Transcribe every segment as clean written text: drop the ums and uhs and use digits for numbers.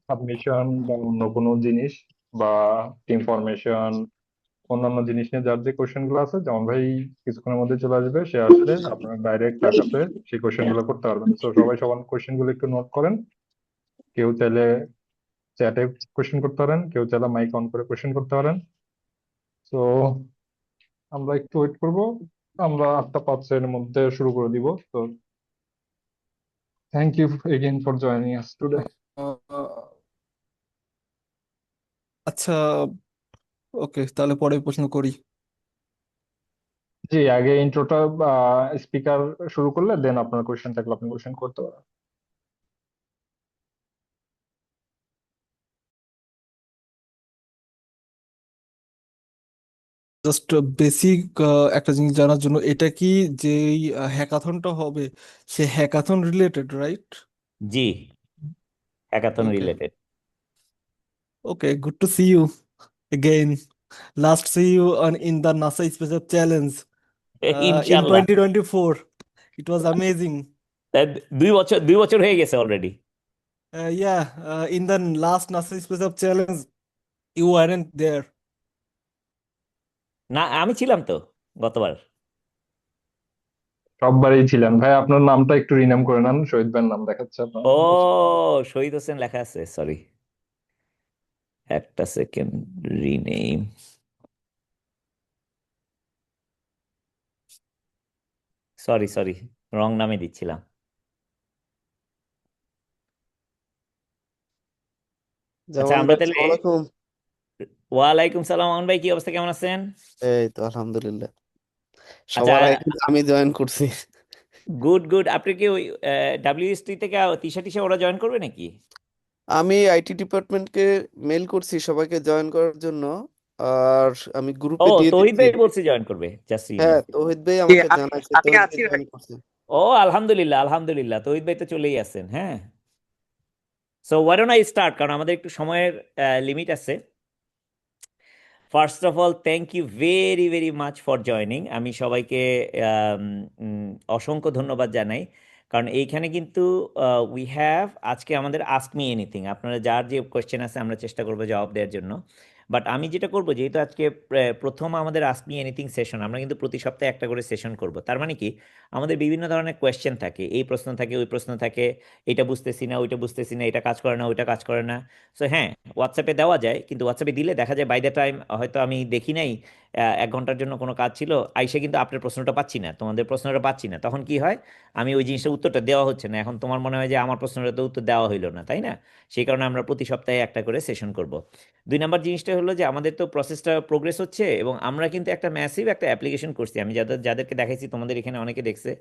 Submission বা অন্য কোনো জিনিস বা টিম ফরমেশন অন্যান্য জিনিস নিয়ে যার যে কোশ্চেন গুলো আছে, যেমন ভাই কিছুক্ষণের মধ্যে চলে আসবে, সে আসলে আপনার ডাইরেক্ট তার কাছে সেই কোশ্চেন গুলো করতে পারবেন। তো সবাই সবার কোশ্চেন গুলো একটু নোট করেন। কেউ চাইলে চ্যাটে কোশ্চেন করতে পারেন, কেউ চাইলে মাইক অন করে কোশ্চেন করতে পারেন। তো আমরা একটু ওয়েট করব। আমরা 8:05 এর মধ্যে শুরু করে দিব। তো thank you again for joining us today. Ah, আচ্ছা, ওকে, তাহলে পরে প্রশ্ন করি। জি, আগে ইন্ট্রোটা স্পিকার শুরু করলে দেন আপনার কোশ্চেন থাকলে আপনি কোশ্চেন করতে পারেন। জাস্ট বেসিক একটা জিনিস জানার জন্য, এটা কি যেই হ্যাকাথনটা হবে সে হ্যাকাথন রিলেটেড, রাইট? জি, hackathon okay, related. Okay, good to see you again. Last see you on in the NASA Space Challenge in ইনশাল্লাহ। 2024. It was amazing. 2 বছর হয়ে গেছে already. Yeah, in the last NASA Space Challenge, you weren't there. না, আমি ছিলাম তো গতবার। সববারই ছিলেন ভাই। আপনার নামটা একটু রিনেম করে নেন, শহীদ ভাইয়ের নাম দেখাচ্ছে আপনার ও, নাম হচ্ছে। শহীদ হোসেন লেখা আছে, সরি, একটা সেকেন্ড, রিনেম। সরি সরি, রং নামে দিচ্ছিলাম। আচ্ছা, জামান আমরা ভাই, তাহলে, আসসালামু আলাইকুম। ওয়ালাইকুম সালাম। আমান ভাই, কি অবস্থা, কেমন আছেন? এই তো আলহামদুলিল্লাহ, আচ্ছা, সবার আগে কিন্তু আমি জয়েন করছি। Good good. আপনি কি ওই ডাব্লিউএসটি থেকে তিশা টিশা ওরা জয়েন করবে নাকি? আমি আইটি ডিপার্টমেন্টকে মেল করছি সবাইকে জয়েন করার জন্য, আর আমি ও, গ্রুপে দিয়ে তৌহিদ দিচ্ছি। ভাই বলছে জয়েন করবে, জাস্ট ইউ নো। হ্যাঁ, তৌহিদ ভাই জি, আমাকে জানাইছে, আমি তৌহিদ ভাই আছি ভাই। জয়েন করছে। ও, আলহামদুলিল্লাহ আলহামদুলিল্লাহ, তৌহিদ ভাই তো চলেই আসেন। হ্যাঁ, so why don't I start, কারণ আমাদের একটু সময়ের লিমিট আছে। First of all, thank you very very much for joining. আমি সবাইকে আম, অসংখ্য ধন্যবাদ জানাই, কারণ এইখানে কিন্তু উই হ্যাভ আজকে আমাদের আস্ক মি এনিথিং। আপনারা যার যে কোয়েশ্চেন আছে আমরা চেষ্টা করবো জবাব দেওয়ার জন্য। বাট আমি যেটা করব, যেহেতু আজকে প্রথম আমাদের আস্ক মি এনিথিং সেশন, আমরা কিন্তু প্রতি সপ্তাহে একটা করে সেশন করব। তার মানে কি, আমাদের বিভিন্ন ধরনের কোয়েশ্চেন থাকে, এই প্রশ্ন থাকে, ওই প্রশ্ন থাকে, এটা বুঝতেছি না, ওইটা বুঝতেছি না, এটা কাজ করে না, ওইটা কাজ করে না। সো হ্যাঁ, হোয়াটসঅ্যাপে দেওয়া যায়, কিন্তু হোয়াটসঅ্যাপে দিলে দেখা যায় বাই দ্য টাইম হয়তো আমি দেখি নাই, 1 ঘন্টার জন্য কোনো কাজ ছিল, আইসে কিন্তু আপনার প্রশ্নটা পাচ্ছি না, তোমাদের প্রশ্নটা পাচ্ছি না। তখন কি হয়, আমি ওই জিনিসটা উত্তরটা দেওয়া হচ্ছে না। এখন তোমার মনে হয় যে আমার প্রশ্নটা তো উত্তর দেওয়া হইলো না, তাই না? সেই কারণে আমরা প্রতি সপ্তাহে একটা করে সেশন করব। 2 নম্বর জিনিসটা হলো যে আমাদের তো প্রসেসটা প্রোগ্রেস হচ্ছে, এবং আমরা কিন্তু একটা ম্যাসিভ একটা অ্যাপ্লিকেশন করছি। আমি যাদেরকে দেখাইছি, তোমাদের এখানে অনেকে দেখছে,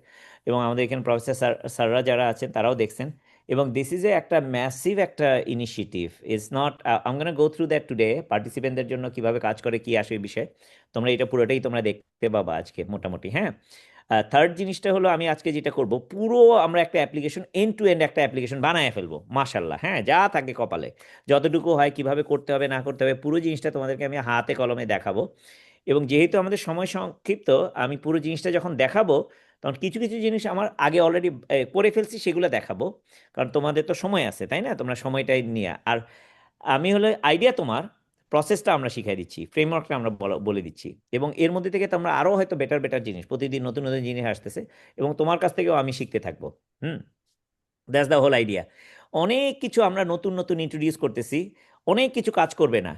এবং আমাদের এখানে প্রফেসর স্যাররা যারা আছেন তারাও দেখছেন। এবং দিস ইজ এ একটা ম্যাসিভ একটা initiative. Is not, I am gonna go through that today, পার্টিসিপেন্টদের জন্য কিভাবে কাজ করে, কি আসে এই বিষয়ে। তোমরা এটা পুরোটাই তোমরা দেখতে পাবা আজকে মোটামুটি। হ্যাঁ, থার্ড জিনিসটা হলো, আমি আজকে যেটা করব, পুরো আমরা একটা অ্যাপ্লিকেশন এন্ড টু এন্ড একটা অ্যাপ্লিকেশন বানায় ফেলবো মাশাল্লাহ। হ্যাঁ, যা থাকে কপালে, যতটুকু হয়, কিভাবে করতে হবে না করতে হবে, পুরো জিনিসটা তোমাদেরকে আমি হাতে কলমে দেখাবো। এবং যেহেতু আমাদের সময় সংক্ষিপ্ত, আমি পুরো জিনিসটা যখন দেখাবো, তখন কিছু কিছু জিনিস আমার আগে অলরেডি করে ফেলছি, সেগুলো দেখাবো। কারণ তোমাদের তো সময় আছে, তাই না? তোমরা সময়টাই নিয়ে, আর আমি হলে আইডিয়া, তোমার প্রসেসটা আমরা শিখাই দিচ্ছি, ফ্রেমওয়ার্কটা আমরা বলে দিচ্ছি, এবং এর মধ্যে থেকে তোমরা আরও হয়তো বেটার বেটার জিনিস, প্রতিদিন নতুন নতুন জিনিস আসতেছে, এবং তোমার কাছ থেকেও আমি শিখতে থাকবো। হুম, দ্যাটস দ্য হোল আইডিয়া। অনেক কিছু আমরা নতুন নতুন ইন্ট্রোডিউস করতেছি, অনেক কিছু কাজ করবে না,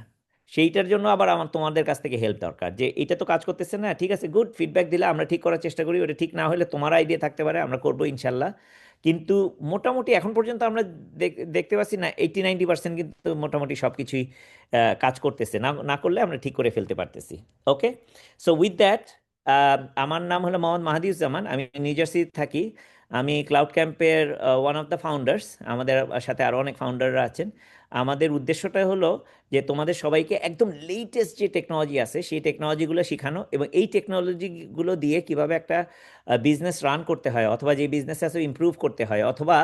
সেইটার জন্য আবার আমার তোমাদের কাছ থেকে হেল্প দরকার, যে এটা তো কাজ করতেছে না, ঠিক আছে, গুড, ফিডব্যাক দিলে আমরা ঠিক করার চেষ্টা করি, ওটা ঠিক না হলে তোমার আইডিয়া থাকতে পারে, আমরা করবো ইনশাল্লাহ। কিন্তু মোটামুটি এখন পর্যন্ত আমরা দেখতে পাচ্ছি না, 80-90% কিন্তু মোটামুটি সব কিছুই কাজ করতেছে, না না করলে আমরা ঠিক করে ফেলতে পারতেছি। ওকে, সো উইথ দ্যাট, আমার নাম হলো মোহাম্মদ মাহাদিউজ্জামান, আমি নিউ জার্সি থাকি। আমি ক্লাউড ক্যাম্পের ওয়ান অফ দ্য ফাউন্ডার্স। আমাদের সাথে আরও অনেক ফাউন্ডাররা আছেন। আমাদের উদ্দেশ্যটা হলো যে তোমাদের সবাইকে একদম লেটেস্ট যে টেকনোলজি আছে সেই টেকনোলজিগুলো শেখানো, এবং এই টেকনোলজিগুলো দিয়ে কিভাবে একটা বিজনেস রান করতে হয়, অথবা যে বিজনেস আছে ইমপ্রুভ করতে হয়, অথবা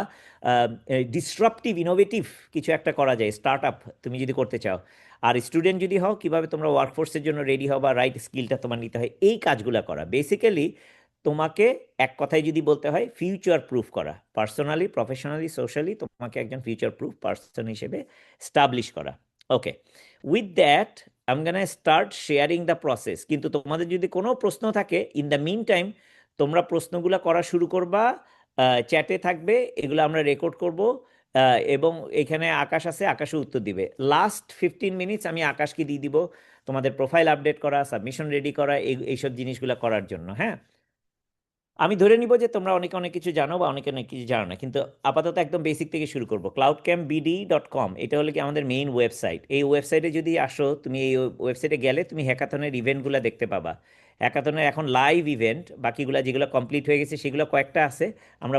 ডিসরাপটিভ ইনোভেটিভ কিছু একটা করা যায়, স্টার্ট আপ তুমি যদি করতে চাও, আর স্টুডেন্ট যদি হও, কিভাবে তোমরা ওয়ার্কফোর্সের জন্য রেডি হও বা রাইট স্কিলটা তোমার নিতে হয়, এই কাজগুলো করা বেসিক্যালি। তোমাকে এক কথায় যদি বলতে হয় ফিউচার প্রুফ করা, পার্সোনালি, প্রফেশনালি, সোশ্যালি তোমাকে একজন ফিউচার প্রুফ পার্সন হিসেবে স্টাবলিশ করা। Okay, with that I am gonna start sharing the process. কিন্তু তোমাদের যদি কোনো প্রশ্ন থাকে, ইন দ্য মিন টাইম তোমরা প্রশ্নগুলো করা শুরু করবা, চ্যাটে থাকবে, এগুলো আমরা রেকর্ড করব, এবং এখানে আকাশ আছে, আকাশে উত্তর দিবে। লাস্ট 15 মিনিটস আমি আকাশকে দিয়ে দিব তোমাদের প্রোফাইল আপডেট করা, সাবমিশন রেডি করা, এইসব জিনিসগুলো করার জন্য। হ্যাঁ, আমি ধরে নিব যে তোমরা অনেকে অনেক কিছু জানো বা অনেকে অনেক কিছু জানো না, কিন্তু আপাতত একদম বেসিক থেকে শুরু করব। cloudcampbd.com এটা হলো কি আমাদের মেইন ওয়েবসাইট। এই ওয়েবসাইটে যদি আসো, তুমি এই ওয়েবসাইটে গেলে তুমি হ্যাকাথনের ইভেন্টগুলো দেখতে পাবা। হ্যাকাথনের এখন লাইভ ইভেন্ট, বাকিগুলো যেগুলো কমপ্লিট হয়ে গেছে সেগুলো কয়েকটা আছে, আমরা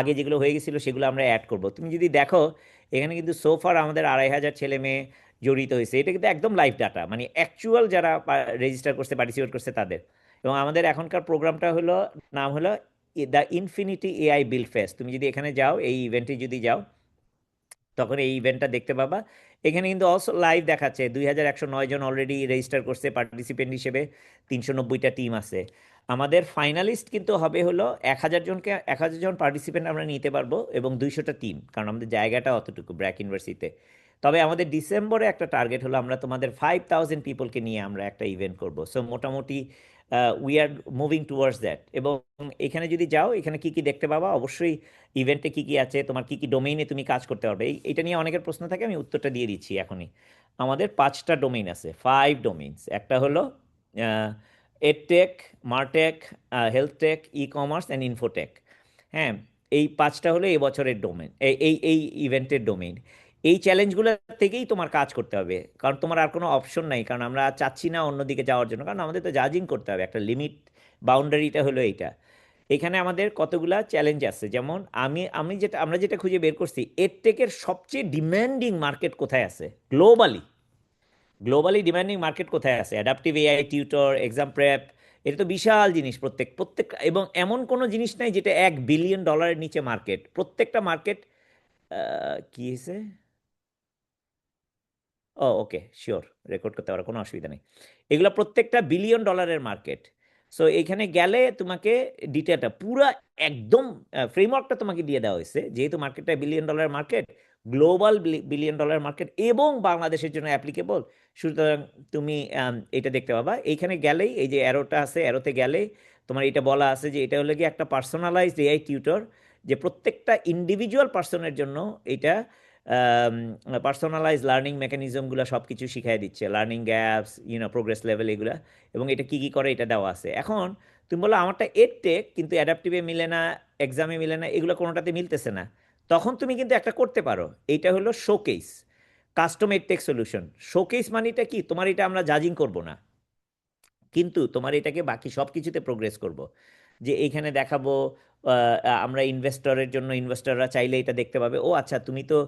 আগে যেগুলো হয়ে গেছিলো সেগুলো আমরা অ্যাড করব। তুমি যদি দেখো এখানে কিন্তু সোফার আমাদের 2,500 ছেলে মেয়ে জড়িত হয়েছে। এটা কিন্তু একদম লাইভ ডাটা, মানে অ্যাকচুয়াল যারা রেজিস্টার করছে, পার্টিসিপেট করছে তাদের। এবং আমাদের এখনকার প্রোগ্রামটা হলো, নাম হলো the infinity AI build fest. তুমি যদি এখানে যাও, এই ইভেন্টে যদি যাও, তখন এই ইভেন্টটা দেখতে পাবা। এখানে কিন্তু অলসো লাইভ দেখাচ্ছে 2,109 জন অলরেডি রেজিস্টার করছে পার্টিসিপেন্ট হিসেবে, 390টা টিম আছে। আমাদের ফাইনালিস্ট কিন্তু হবে হলো 1,000 জন পার্টিসিপেন্ট আমরা নিতে পারবো, এবং 200টা টিম, কারণ আমাদের জায়গাটা অতটুকু ব্র্যাক ইউনিভার্সিটিতে। তবে আমাদের ডিসেম্বরে একটা টার্গেট হলো আমরা তোমাদের 5,000 পিপলকে নিয়ে আমরা একটা ইভেন্ট করব। সো মোটামুটি we are moving towards that. এবং এখানে যদি যাও, এখানে কি কি দেখতে পাবা, অবশ্যই ইভেন্টে কি কি আছে, তোমার কি কি ডোমেইনে তুমি কাজ করতে পারবে, এটা নিয়ে অনেকের প্রশ্ন থাকে, আমি উত্তরটা দিয়ে দিচ্ছি এখনই। আমাদের 5টা ডোমেইন আছে, 5 ডোমেইনস। একটা হলো edtech, martech, health tech, e commerce and infotech. হ্যাঁ, এই 5টা হলো এই বছরের ডোমেইন, এই ইভেন্টের ডোমেইন। এই চ্যালেঞ্জগুলো থেকেই তোমার কাজ করতে হবে, কারণ তোমার আর কোনো অপশন নাই। কারণ আমরা চাচ্ছি না অন্যদিকে যাওয়ার জন্য, কারণ আমাদের তো জাজিং করতে হবে, একটা লিমিট, বাউন্ডারিটা হলো এইটা। এখানে আমাদের কতগুলা চ্যালেঞ্জ আছে, যেমন আমরা যেটা খুঁজে বের করছি, এডটেকের সবচেয়ে ডিমান্ডিং মার্কেট কোথায় আছে গ্লোবালি ডিমান্ডিং মার্কেট কোথায় আছে? Adaptive AI tutor, exam prep, এটা তো বিশাল জিনিস। প্রত্যেক এবং এমন কোনো জিনিস নাই যেটা $1 বিলিয়ন নিচে মার্কেট। প্রত্যেকটা মার্কেট কি হয়েছে? ও ওকে, শিওর, রেকর্ড করতে পারো, কোনো অসুবিধা নেই। এগুলো প্রত্যেকটা $1 বিলিয়ন মার্কেট। সো এখানে গেলে তোমাকে ডিটেলটা পুরো একদম ফ্রেমওয়ার্কটা তোমাকে দিয়ে দেওয়া হয়েছে, যেহেতু মার্কেটটা $1 billion market, global $1 billion market, এবং বাংলাদেশের জন্য অ্যাপ্লিকেবল। সুতরাং তুমি এটা দেখতে পাবা। এইখানে গেলেই এই যে অ্যারোটা আছে, অ্যারোতে গেলেই তোমার এটা বলা আছে যে এটা হলো কি একটা পার্সোনালাইজড এআই টিউটর, যে প্রত্যেকটা ইন্ডিভিজুয়াল পার্সনের জন্য এটা পার্সোনালাইজ লার্নিং মেকানিজমগুলো সব কিছু শিখাই দিচ্ছে, লার্নিং গ্যাপস, প্রোগ্রেস লেভেল, এগুলা, এবং এটা কি কি করে এটা দেওয়া আছে। এখন তুমি বলো আমারটা এডটেক, কিন্তু অ্যাডাপটিভে মিলে না, এক্সামে মিলে না, এগুলো কোনোটাতে মিলতেছে না। তখন তুমি কিন্তু একটা করতে পারো, এইটা হলো showcase, custom edtech solution. Showcase মানিটা কি, তোমার এটা আমরা জাজিং করব না, কিন্তু তোমার এটাকে বাকি সব কিছুতে প্রোগ্রেস করব। যে এইখানে দেখাবো, আমরা ইনভেস্টরের জন্য, ইনভেস্টররা চাইলে এটা দেখতে পাবে, ও আচ্ছা তুমি তো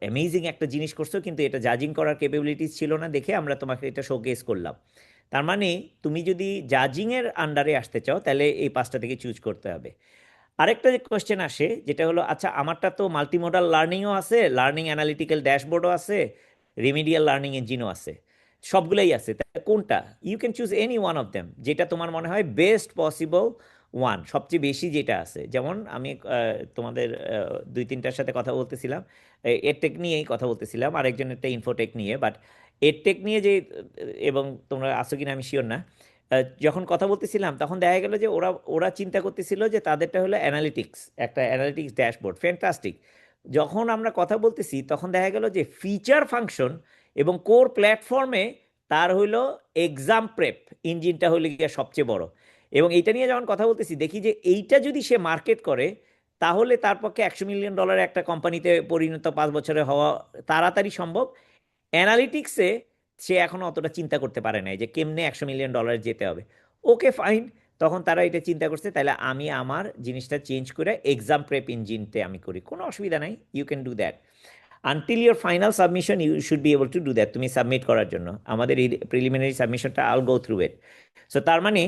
অ্যামেজিং একটা জিনিস করছো, কিন্তু এটা জাজিং করার ক্যাপাবিলিটিস ছিল না, দেখে আমরা তোমাকে এটা শোকেস করলাম। তার মানে তুমি যদি জাজিংয়ের আন্ডারে আসতে চাও, তাহলে এই 5টা থেকে চুজ করতে হবে। আরেকটা যে কোয়েশ্চেন আসে, যেটা হলো আচ্ছা আমারটা তো মাল্টিমোডাল লার্নিংও আছে, লার্নিং অ্যানালিটিক্যাল ড্যাশবোর্ডও আছে, রিমিডিয়াল লার্নিং ইঞ্জিনও আছে, সবগুলোই আছে, তাই কোনটা? You can choose any one of them, যেটা তোমার মনে হয় বেস্ট পসিবল ওয়ান, সবচেয়ে বেশি যেটা আছে। যেমন আমি তোমাদের 2-3টার সাথে কথা বলতেছিলাম, এডটেক নিয়েই কথা বলতেছিলাম, আরেকজনেরটা ইনফোটেক নিয়ে, বাট এডটেক নিয়ে যে, এবং তোমরা আসো কিনা আমি শিওর না, যখন কথা বলতেছিলাম তখন দেখা গেল যে ওরা ওরা চিন্তা করতেছিল যে তাদেরটা হলো অ্যানালিটিক্স, একটা অ্যানালিটিক্স ড্যাশবোর্ড, ফ্যান্টাস্টিক। যখন আমরা কথা বলতেছি তখন দেখা গেল যে ফিচার ফাংশন এবং কোর প্ল্যাটফর্মে তার হইলো এক্সাম প্রেপ ইঞ্জিনটা হইলো গিয়ে সবচেয়ে বড়। এবং এইটা নিয়ে যখন কথা বলতেছি দেখি যে এইটা যদি সে মার্কেট করে, তাহলে তার পক্ষে $100 মিলিয়ন একটা কোম্পানিতে পরিণত 5 বছরে হওয়া তাড়াতাড়ি সম্ভব। অ্যানালিটিক্সে সে এখনো অতটা চিন্তা করতে পারে নাই যে কেমনে $100 মিলিয়ন যেতে হবে। ওকে ফাইন, তখন তারা এটা চিন্তা করছে, তাহলে আমি আমার জিনিসটা চেঞ্জ করে এক্সাম প্রেপ ইঞ্জিনতে আমি করি, কোনো অসুবিধা নাই, you can do that. Until your final submission you should be able to do that. তুমি সাবমিট করার জন্য আমাদের এই প্রিলিমিনারি সাবমিশনটা all go through it. So তার মানে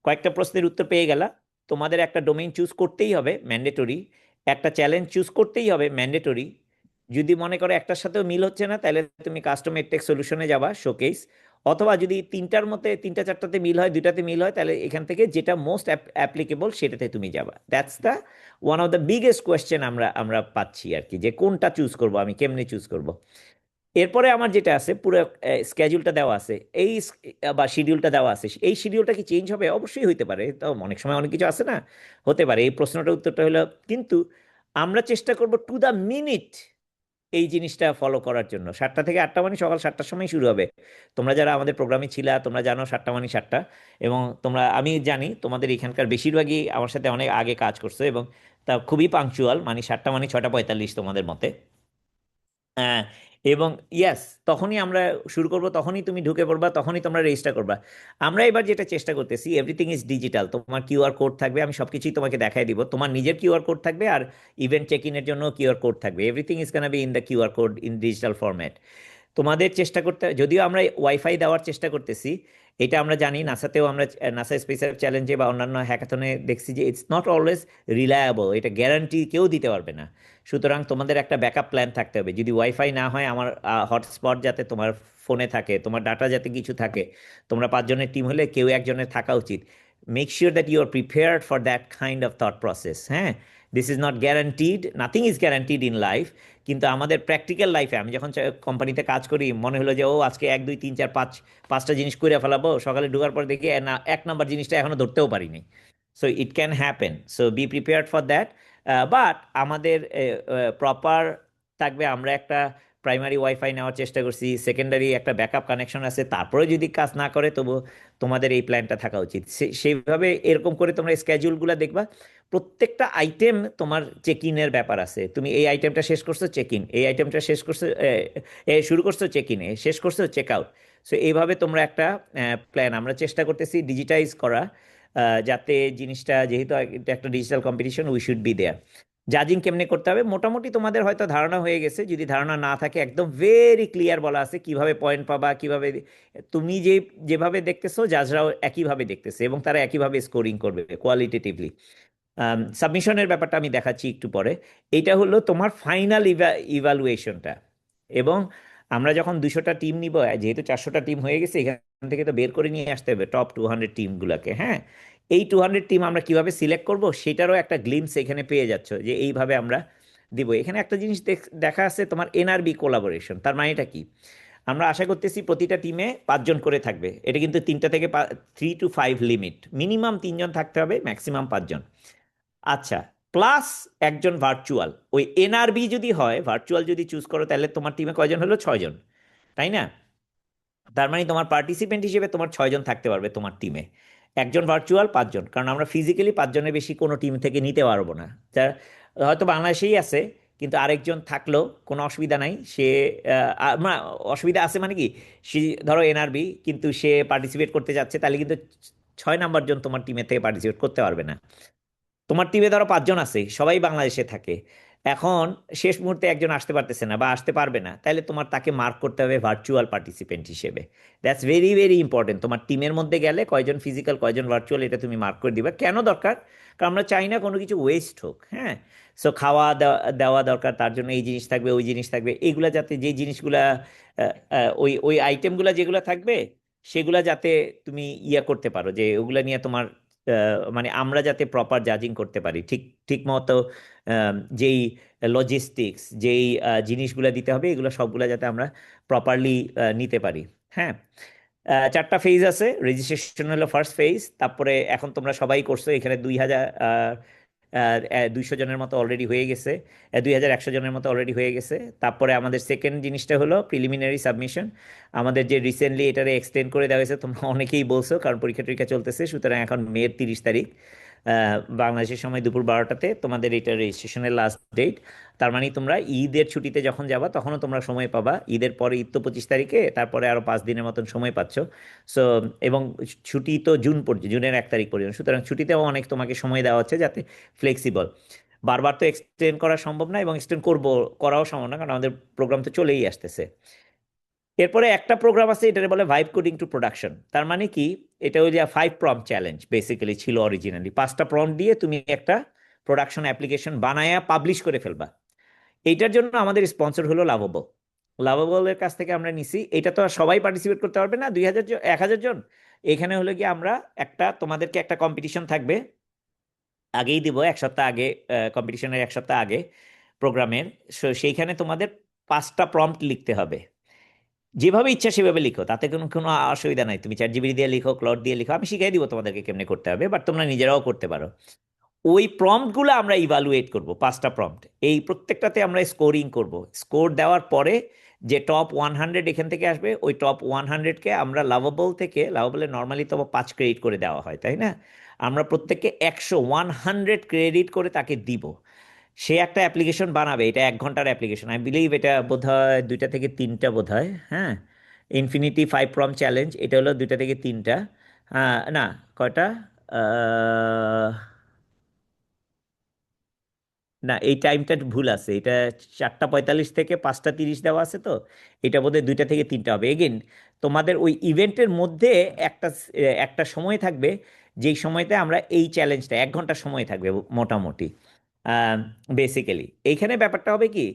কয়েকটা প্রশ্নের উত্তর পেয়ে গেলা। তোমাদের একটা ডোমেইন চুজ করতেই হবে, ম্যান্ডেটরি। একটা চ্যালেঞ্জ চুজ করতেই হবে, ম্যান্ডেটরি। যদি মনে করো একটার সাথেও মিল হচ্ছে না, তাহলে তুমি কাস্টম এডটেক সলিউশনে যাবা, শোকেস। অথবা যদি তিনটার মধ্যে তিনটা চারটাতে মিল হয়, দুইটাতে মিল হয়, তাহলে এখান থেকে যেটা মোস্ট অ্যাপ্লিকেবল সেটাতে তুমি যাবা। That's the one of the biggest question আমরা আমরা পাচ্ছি আর কি, যে কোনটা চুজ করব, আমি কেমনে চুজ করব। এরপরে আমার যেটা আছে, পুরো স্কেডিউলটা দেওয়া আছে, বা শিডিউলটা দেওয়া আছে, এই শিডিউলটা কি চেঞ্জ হবে? অবশ্যই হইতে পারে, তো অনেক সময় অনেক কিছু আছে না, হতে পারে। এই প্রশ্নটার উত্তরটা হলো, কিন্তু আমরা চেষ্টা করব টু দ্য মিনিট এই জিনিসটা ফলো করার জন্য। 7টা থেকে 8টা মানে সকাল 7টার সময় শুরু হবে। তোমরা যারা আমাদের প্রোগ্রামে ছিলা, তোমরা জানো 7টা মানে 7টা। এবং তোমরা, আমি জানি তোমাদের এখানকার বেশিরভাগই আমার সাথে অনেক আগে কাজ করছে, এবং তা খুবই পাংচুয়াল, মানে 7টা মানে 6টা 45 তোমাদের মতে। হ্যাঁ, এবং ইয়াস, তখনই আমরা শুরু করব, তখনই তুমি ঢুকে পড়বা, তখনই তোমরা রেজিস্টার করবা। আমরা এবার যেটা চেষ্টা করতেছি, এভরিথিং ইজ ডিজিটাল। তোমার কিউআর কোড থাকবে, আমি সবকিছুই তোমাকে দেখাই দিব। তোমার নিজের কিউআর কোড থাকবে, আর ইভেন্ট চেক ইনের জন্য কিউআর কোড থাকবে। Everything is gonna be in the QR code in digital format. তোমাদের চেষ্টা করতে, যদিও আমরা ওয়াইফাই দেওয়ার চেষ্টা করতেছি, এটা আমরা জানি, নাসাতেও আমরা, নাসা স্পেস চ্যালেঞ্জে বা অন্যান্য হ্যাকাথনে দেখছি যে ইটস নট অলওয়েজ রিলায়েবল, এটা গ্যারান্টি কেউ দিতে পারবে না। সুতরাং তোমাদের একটা ব্যাকআপ প্ল্যান থাকতে হবে। যদি ওয়াইফাই না হয়, আমার হটস্পট যাতে তোমার ফোনে থাকে, তোমার ডাটা যাতে কিছু থাকে। তোমরা 5 জনের টিম হলে কেউ একজনের থাকা উচিত। Make sure that you are prepared for that kind of thought process. হ্যাঁ, this is not guaranteed, nothing is guaranteed in life. কিন্তু আমাদের প্র্যাকটিক্যাল লাইফে, আমি যখন কোম্পানিতে কাজ করি, মনে হলো যে ও আজকে 1 2 3 4 5 5টা জিনিস করে ফেলাবো, সকালে ঢোকার পর দেখি না, 1 নম্বর জিনিসটা এখনো ধরতেও পারিনি। So it can happen, so be prepared for that. But আমাদের প্রপার থাকবে। আমরা একটা প্রাইমারি ওয়াইফাই নেওয়ার চেষ্টা করছি, সেকেন্ডারি একটা ব্যাকআপ কানেকশন আছে, তারপরে যদি কাজ না করে তবু তোমাদের এই প্ল্যানটা থাকা উচিত। সেইভাবে এরকম করে তোমরা স্কেডিউলগুলো দেখবা। প্রত্যেকটা আইটেম তোমার চেক ইনের ব্যাপার আছে। তুমি এই আইটেমটা শেষ করছো, চেক ইন, এই আইটেমটা শেষ করছো, শুরু করছো চেক ইনে, শেষ করছো চেক আউট। সো এইভাবে তোমরা একটা প্ল্যান, আমরা চেষ্টা করতেছি ডিজিটাইজ করা, যাতে জিনিসটা, যেহেতু এটা একটা digital competition, we should be there. জাজিং কেমনে করতে হবে মোটামুটি তোমাদের হয়তো ধারণা হয়ে গেছে। যদি ধারণা না থাকে, একদম ভেরি ক্লিয়ার বলা আছে কিভাবে পয়েন্ট পাবা, কিভাবে তুমি যেভাবে দেখতেছো, জাজরাও একইভাবে দেখতেছে, এবং তারা একইভাবে স্কোরিং করবে কোয়ালিটেটিভলি। সাবমিশনের ব্যাপারটা আমি দেখাচ্ছি একটু পরে। এটা হলো তোমার ফাইনাল ইভ্যালুয়েশনটা। এবং আমরা যখন 200টা টিম নিব, যেহেতু 400টা টিম হয়ে গেছে, এখান থেকে তো বের করে নিয়ে আসতে হবে টপ 200 টিমগুলোকে। হ্যাঁ, এই 200 টিম আমরা কিভাবে সিলেক্ট করব, সেটারও একটা গ্লিমস এখানে পেয়ে যাচ্ছ, যে এইভাবে আমরা দিব। এখানে একটা জিনিস দেখা আছে, তোমার এনআরবি কোলাবোরেশন। তার মানে এটা কি? আমরা আশা করতেছি প্রতিটা টিমে 5 জন করে থাকবে। এটা কিন্তু 3টা থেকে 3 to 5 লিমিট, মিনিমাম 3 জন থাকতে হবে, ম্যাক্সিমাম 5 জন। আচ্ছা, প্লাস একজন ভার্চুয়াল। ওই এনআরবি যদি হয়, ভার্চুয়াল যদি চুজ করো, তাহলে তোমার টিমে কয়জন হলো? 6 জন, তাই না? তার মানে তোমার পার্টিসিপেন্ট হিসেবে তোমার 6 জন থাকতে পারবে তোমার টিমে। একজন ভার্চুয়াল, 5 জন, কারণ আমরা ফিজিক্যালি 5 জনের বেশি কোনো টিম থেকে নিতে পারবো না। যার হয়তো বাংলাদেশেই আছে, কিন্তু আরেকজন থাকলেও কোনো অসুবিধা নাই। সে অসুবিধা আছে মানে কি, সে ধরো এনআরবি, কিন্তু সে পার্টিসিপেট করতে যাচ্ছে, তাহলে কিন্তু 6 নাম্বার জন তোমার টিমের থেকে পার্টিসিপেট করতে পারবে না। তোমার টিমে ধরো 5 জন আছে, সবাই বাংলাদেশে থাকে, এখন শেষ মুহূর্তে একজন আসতে পারতেছে না বা আসতে পারবে না, তাহলে তোমার তাকে মার্ক করতে হবে ভার্চুয়াল পার্টিসিপেন্ট হিসেবে। That's very very important. তোমার টিমের মধ্যে গেলে কয়জন ফিজিক্যাল, কয়জন ভার্চুয়াল, এটা তুমি মার্ক করে দিবা। কেন দরকার? কারণ আমরা চাই না কোনো কিছু ওয়েস্ট হোক। হ্যাঁ, সো খাওয়া দেওয়া দরকার, তার জন্য এই জিনিস থাকবে, ওই জিনিস থাকবে, এইগুলা যাতে, যে জিনিসগুলা ওই ওই আইটেমগুলা যেগুলো থাকবে, সেগুলা যাতে তুমি ইয়া করতে পারো, যে ওগুলা নিয়ে তোমার মানে আমরা যাতে প্রপার জাজিং করতে পারি, ঠিক ঠিক মতো যেই লজিস্টিক্স, যেই জিনিসগুলো দিতে হবে, এগুলো সবগুলো যাতে আমরা প্রপারলি নিতে পারি। হ্যাঁ, 4টা ফেজ আছে। রেজিস্ট্রেশন হলো ফার্স্ট ফেজ। তারপরে এখন তোমরা সবাই করছো, এখানে 200 জনের মতো অলরেডি হয়ে গেছে, 2100 জনের মতো অলরেডি হয়ে গেছে। তারপরে আমাদের সেকেন্ড জিনিসটা হলো প্রিলিমিনারি সাবমিশন। আমাদের যে রিসেন্টলি এটারে এক্সটেন্ড করে দেওয়া হয়েছে, তোমরা অনেকেই বলছো, কারণ পরীক্ষা টরীক্ষা চলতেছে, সুতরাং এখন মের 30 তারিখ, বাংলাদেশের সময় দুপুর 12টাতে তোমাদের এটা রেজিস্ট্রেশনের লাস্ট ডেট। তার মানে তোমরা ঈদের ছুটিতে যখন যাবা, তখনও তোমরা সময় পাবা। ঈদের পরে, ঈদ তো 25 তারিখে, তারপরে আরো 5 দিনের মতন সময় পাচ্ছ। সো, এবং ছুটি তো জুনের 1 তারিখ পর্যন্ত, সুতরাং ছুটিতেও অনেক তোমাকে সময় দেওয়া হচ্ছে, যাতে ফ্লেক্সিবল। বারবার তো এক্সটেন্ড করা সম্ভব না, এবং এক্সটেন্ড করাও সম্ভব না, কারণ আমাদের প্রোগ্রাম তো চলেই আসতেছে। এরপরে একটা প্রোগ্রাম আছে, এটাকে বলে ভাইব কোডিং টু প্রোডাকশন। তার মানে কি, এটা ওই যে 5 প্রম্পট চ্যালেঞ্জ বেসিক্যালি ছিল অরিজিনালি। 5টা প্রম্পট দিয়ে তুমি একটা প্রোডাকশন অ্যাপ্লিকেশন বানায়া পাবলিশ করে ফেলবা। এইটার জন্য আমাদের স্পন্সর হলো লাভবো। লাভাবলের কাছ থেকে আমরা নিছি। এটা তো আর সবাই পার্টিসিপেট করতে পারবে না, 2000 জন 1000 জন। এখানে হলো কি আমরা তোমাদেরকে একটা কম্পিটিশন থাকবে, আগেই দিব, 1 সপ্তাহ আগে, কম্পিটিশনের 1 সপ্তাহ আগে প্রোগ্রামের। সেইখানে তোমাদের 5টা প্রম্পট লিখতে হবে, যেভাবে ইচ্ছা সেভাবে লিখো, তাতে কোনো কোনো অসুবিধা নাই। তুমি চ্যাট জিপিটি দিয়ে লিখো, ক্লড দিয়ে লিখো, আমি শিখিয়ে দিব তোমাদেরকে কেমনে করতে হবে, বাট তোমরা নিজেরাও করতে পারো। ওই প্রম্পটগুলো আমরা ইভালুয়েট করব, 5টা প্রম্পট, এই প্রত্যেকটাতে আমরা স্কোরিং করব। স্কোর দেওয়ার পরে যে টপ 100 এখান থেকে আসবে, ওই টপ 100কে আমরা লাভাবল থেকে, লাভাবলে নর্মালি তো 5 ক্রেডিট করে দেওয়া হয়, তাই না? আমরা প্রত্যেককে 100 ক্রেডিট করে তাকে দিব। সে একটা অ্যাপ্লিকেশন বানাবে, এটা 1 ঘন্টার অ্যাপ্লিকেশন, আই বিলিভ এটা বোধহয় 2টা থেকে 3টা বোধহয়, হ্যাঁ। ইনফিনিটি 5 প্রম চ্যালেঞ্জ, এটা হলো 2টা থেকে 3টা। হ্যাঁ, না, কয়টা, আহ, না, এই টাইমটা ভুল আছে, এটা 4টা 45 থেকে 5টা 30 দেওয়া আছে তো। এটা বোধহয় 2টা থেকে 3টা হবে। এগেন তোমাদের ওই ইভেন্টের মধ্যে একটা সময় থাকবে, যেই সময়তে আমরা এই চ্যালেঞ্জটা, 1 ঘন্টা সময় থাকবে মোটামুটি। বেসিক্যালি এইখানে ব্যাপারটা হবে কি,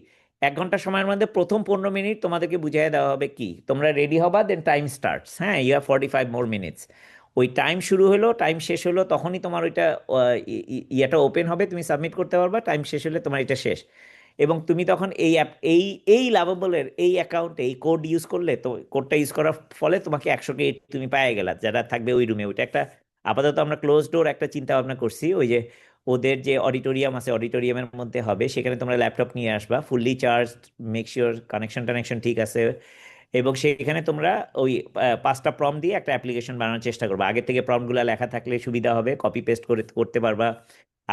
1 ঘন্টা সময়ের মধ্যে প্রথম 15 মিনিট তোমাদেরকে বুঝিয়ে দেওয়া হবে কি, তোমরা রেডি হবা, দেন টাইম স্টার্টস, হ্যাঁ, ইউ হ্যাভ 45 মোর মিনিটস। ওই টাইম শুরু হলো, টাইম শেষ হলো, তখনই তোমার ওইটা ইয়েটা ওপেন হবে, তুমি সাবমিট করতে পারবা, টাইম শেষ হলে তোমার এটা শেষ। এবং তুমি তখন এই অ্যাপ, এই লাভাবলের এই অ্যাকাউন্টে এই কোড ইউজ করলে, তো কোডটা ইউজ করার ফলে তোমাকে 100 তুমি পেয়ে গেলা, যারা থাকবে ওই রুমে। ওইটা একটা আপাতত আমরা ক্লোজ ডোর একটা চিন্তা ভাবনা করছি, ওই যে ওদের যে অডিটোরিয়াম আছে, অডিটোরিয়ামের মধ্যে হবে, সেখানে তোমরা ল্যাপটপ নিয়ে আসবা, fully charge, make sure connection টানেকশন ঠিক আছে। এবং সেখানে তোমরা ওই 5টা প্রম্পট দিয়ে একটা অ্যাপ্লিকেশন বানানোর চেষ্টা করবে। আগে থেকে প্রম্পটগুলো লেখা থাকলে সুবিধা হবে, কপি পেস্ট করে করতে পারবা।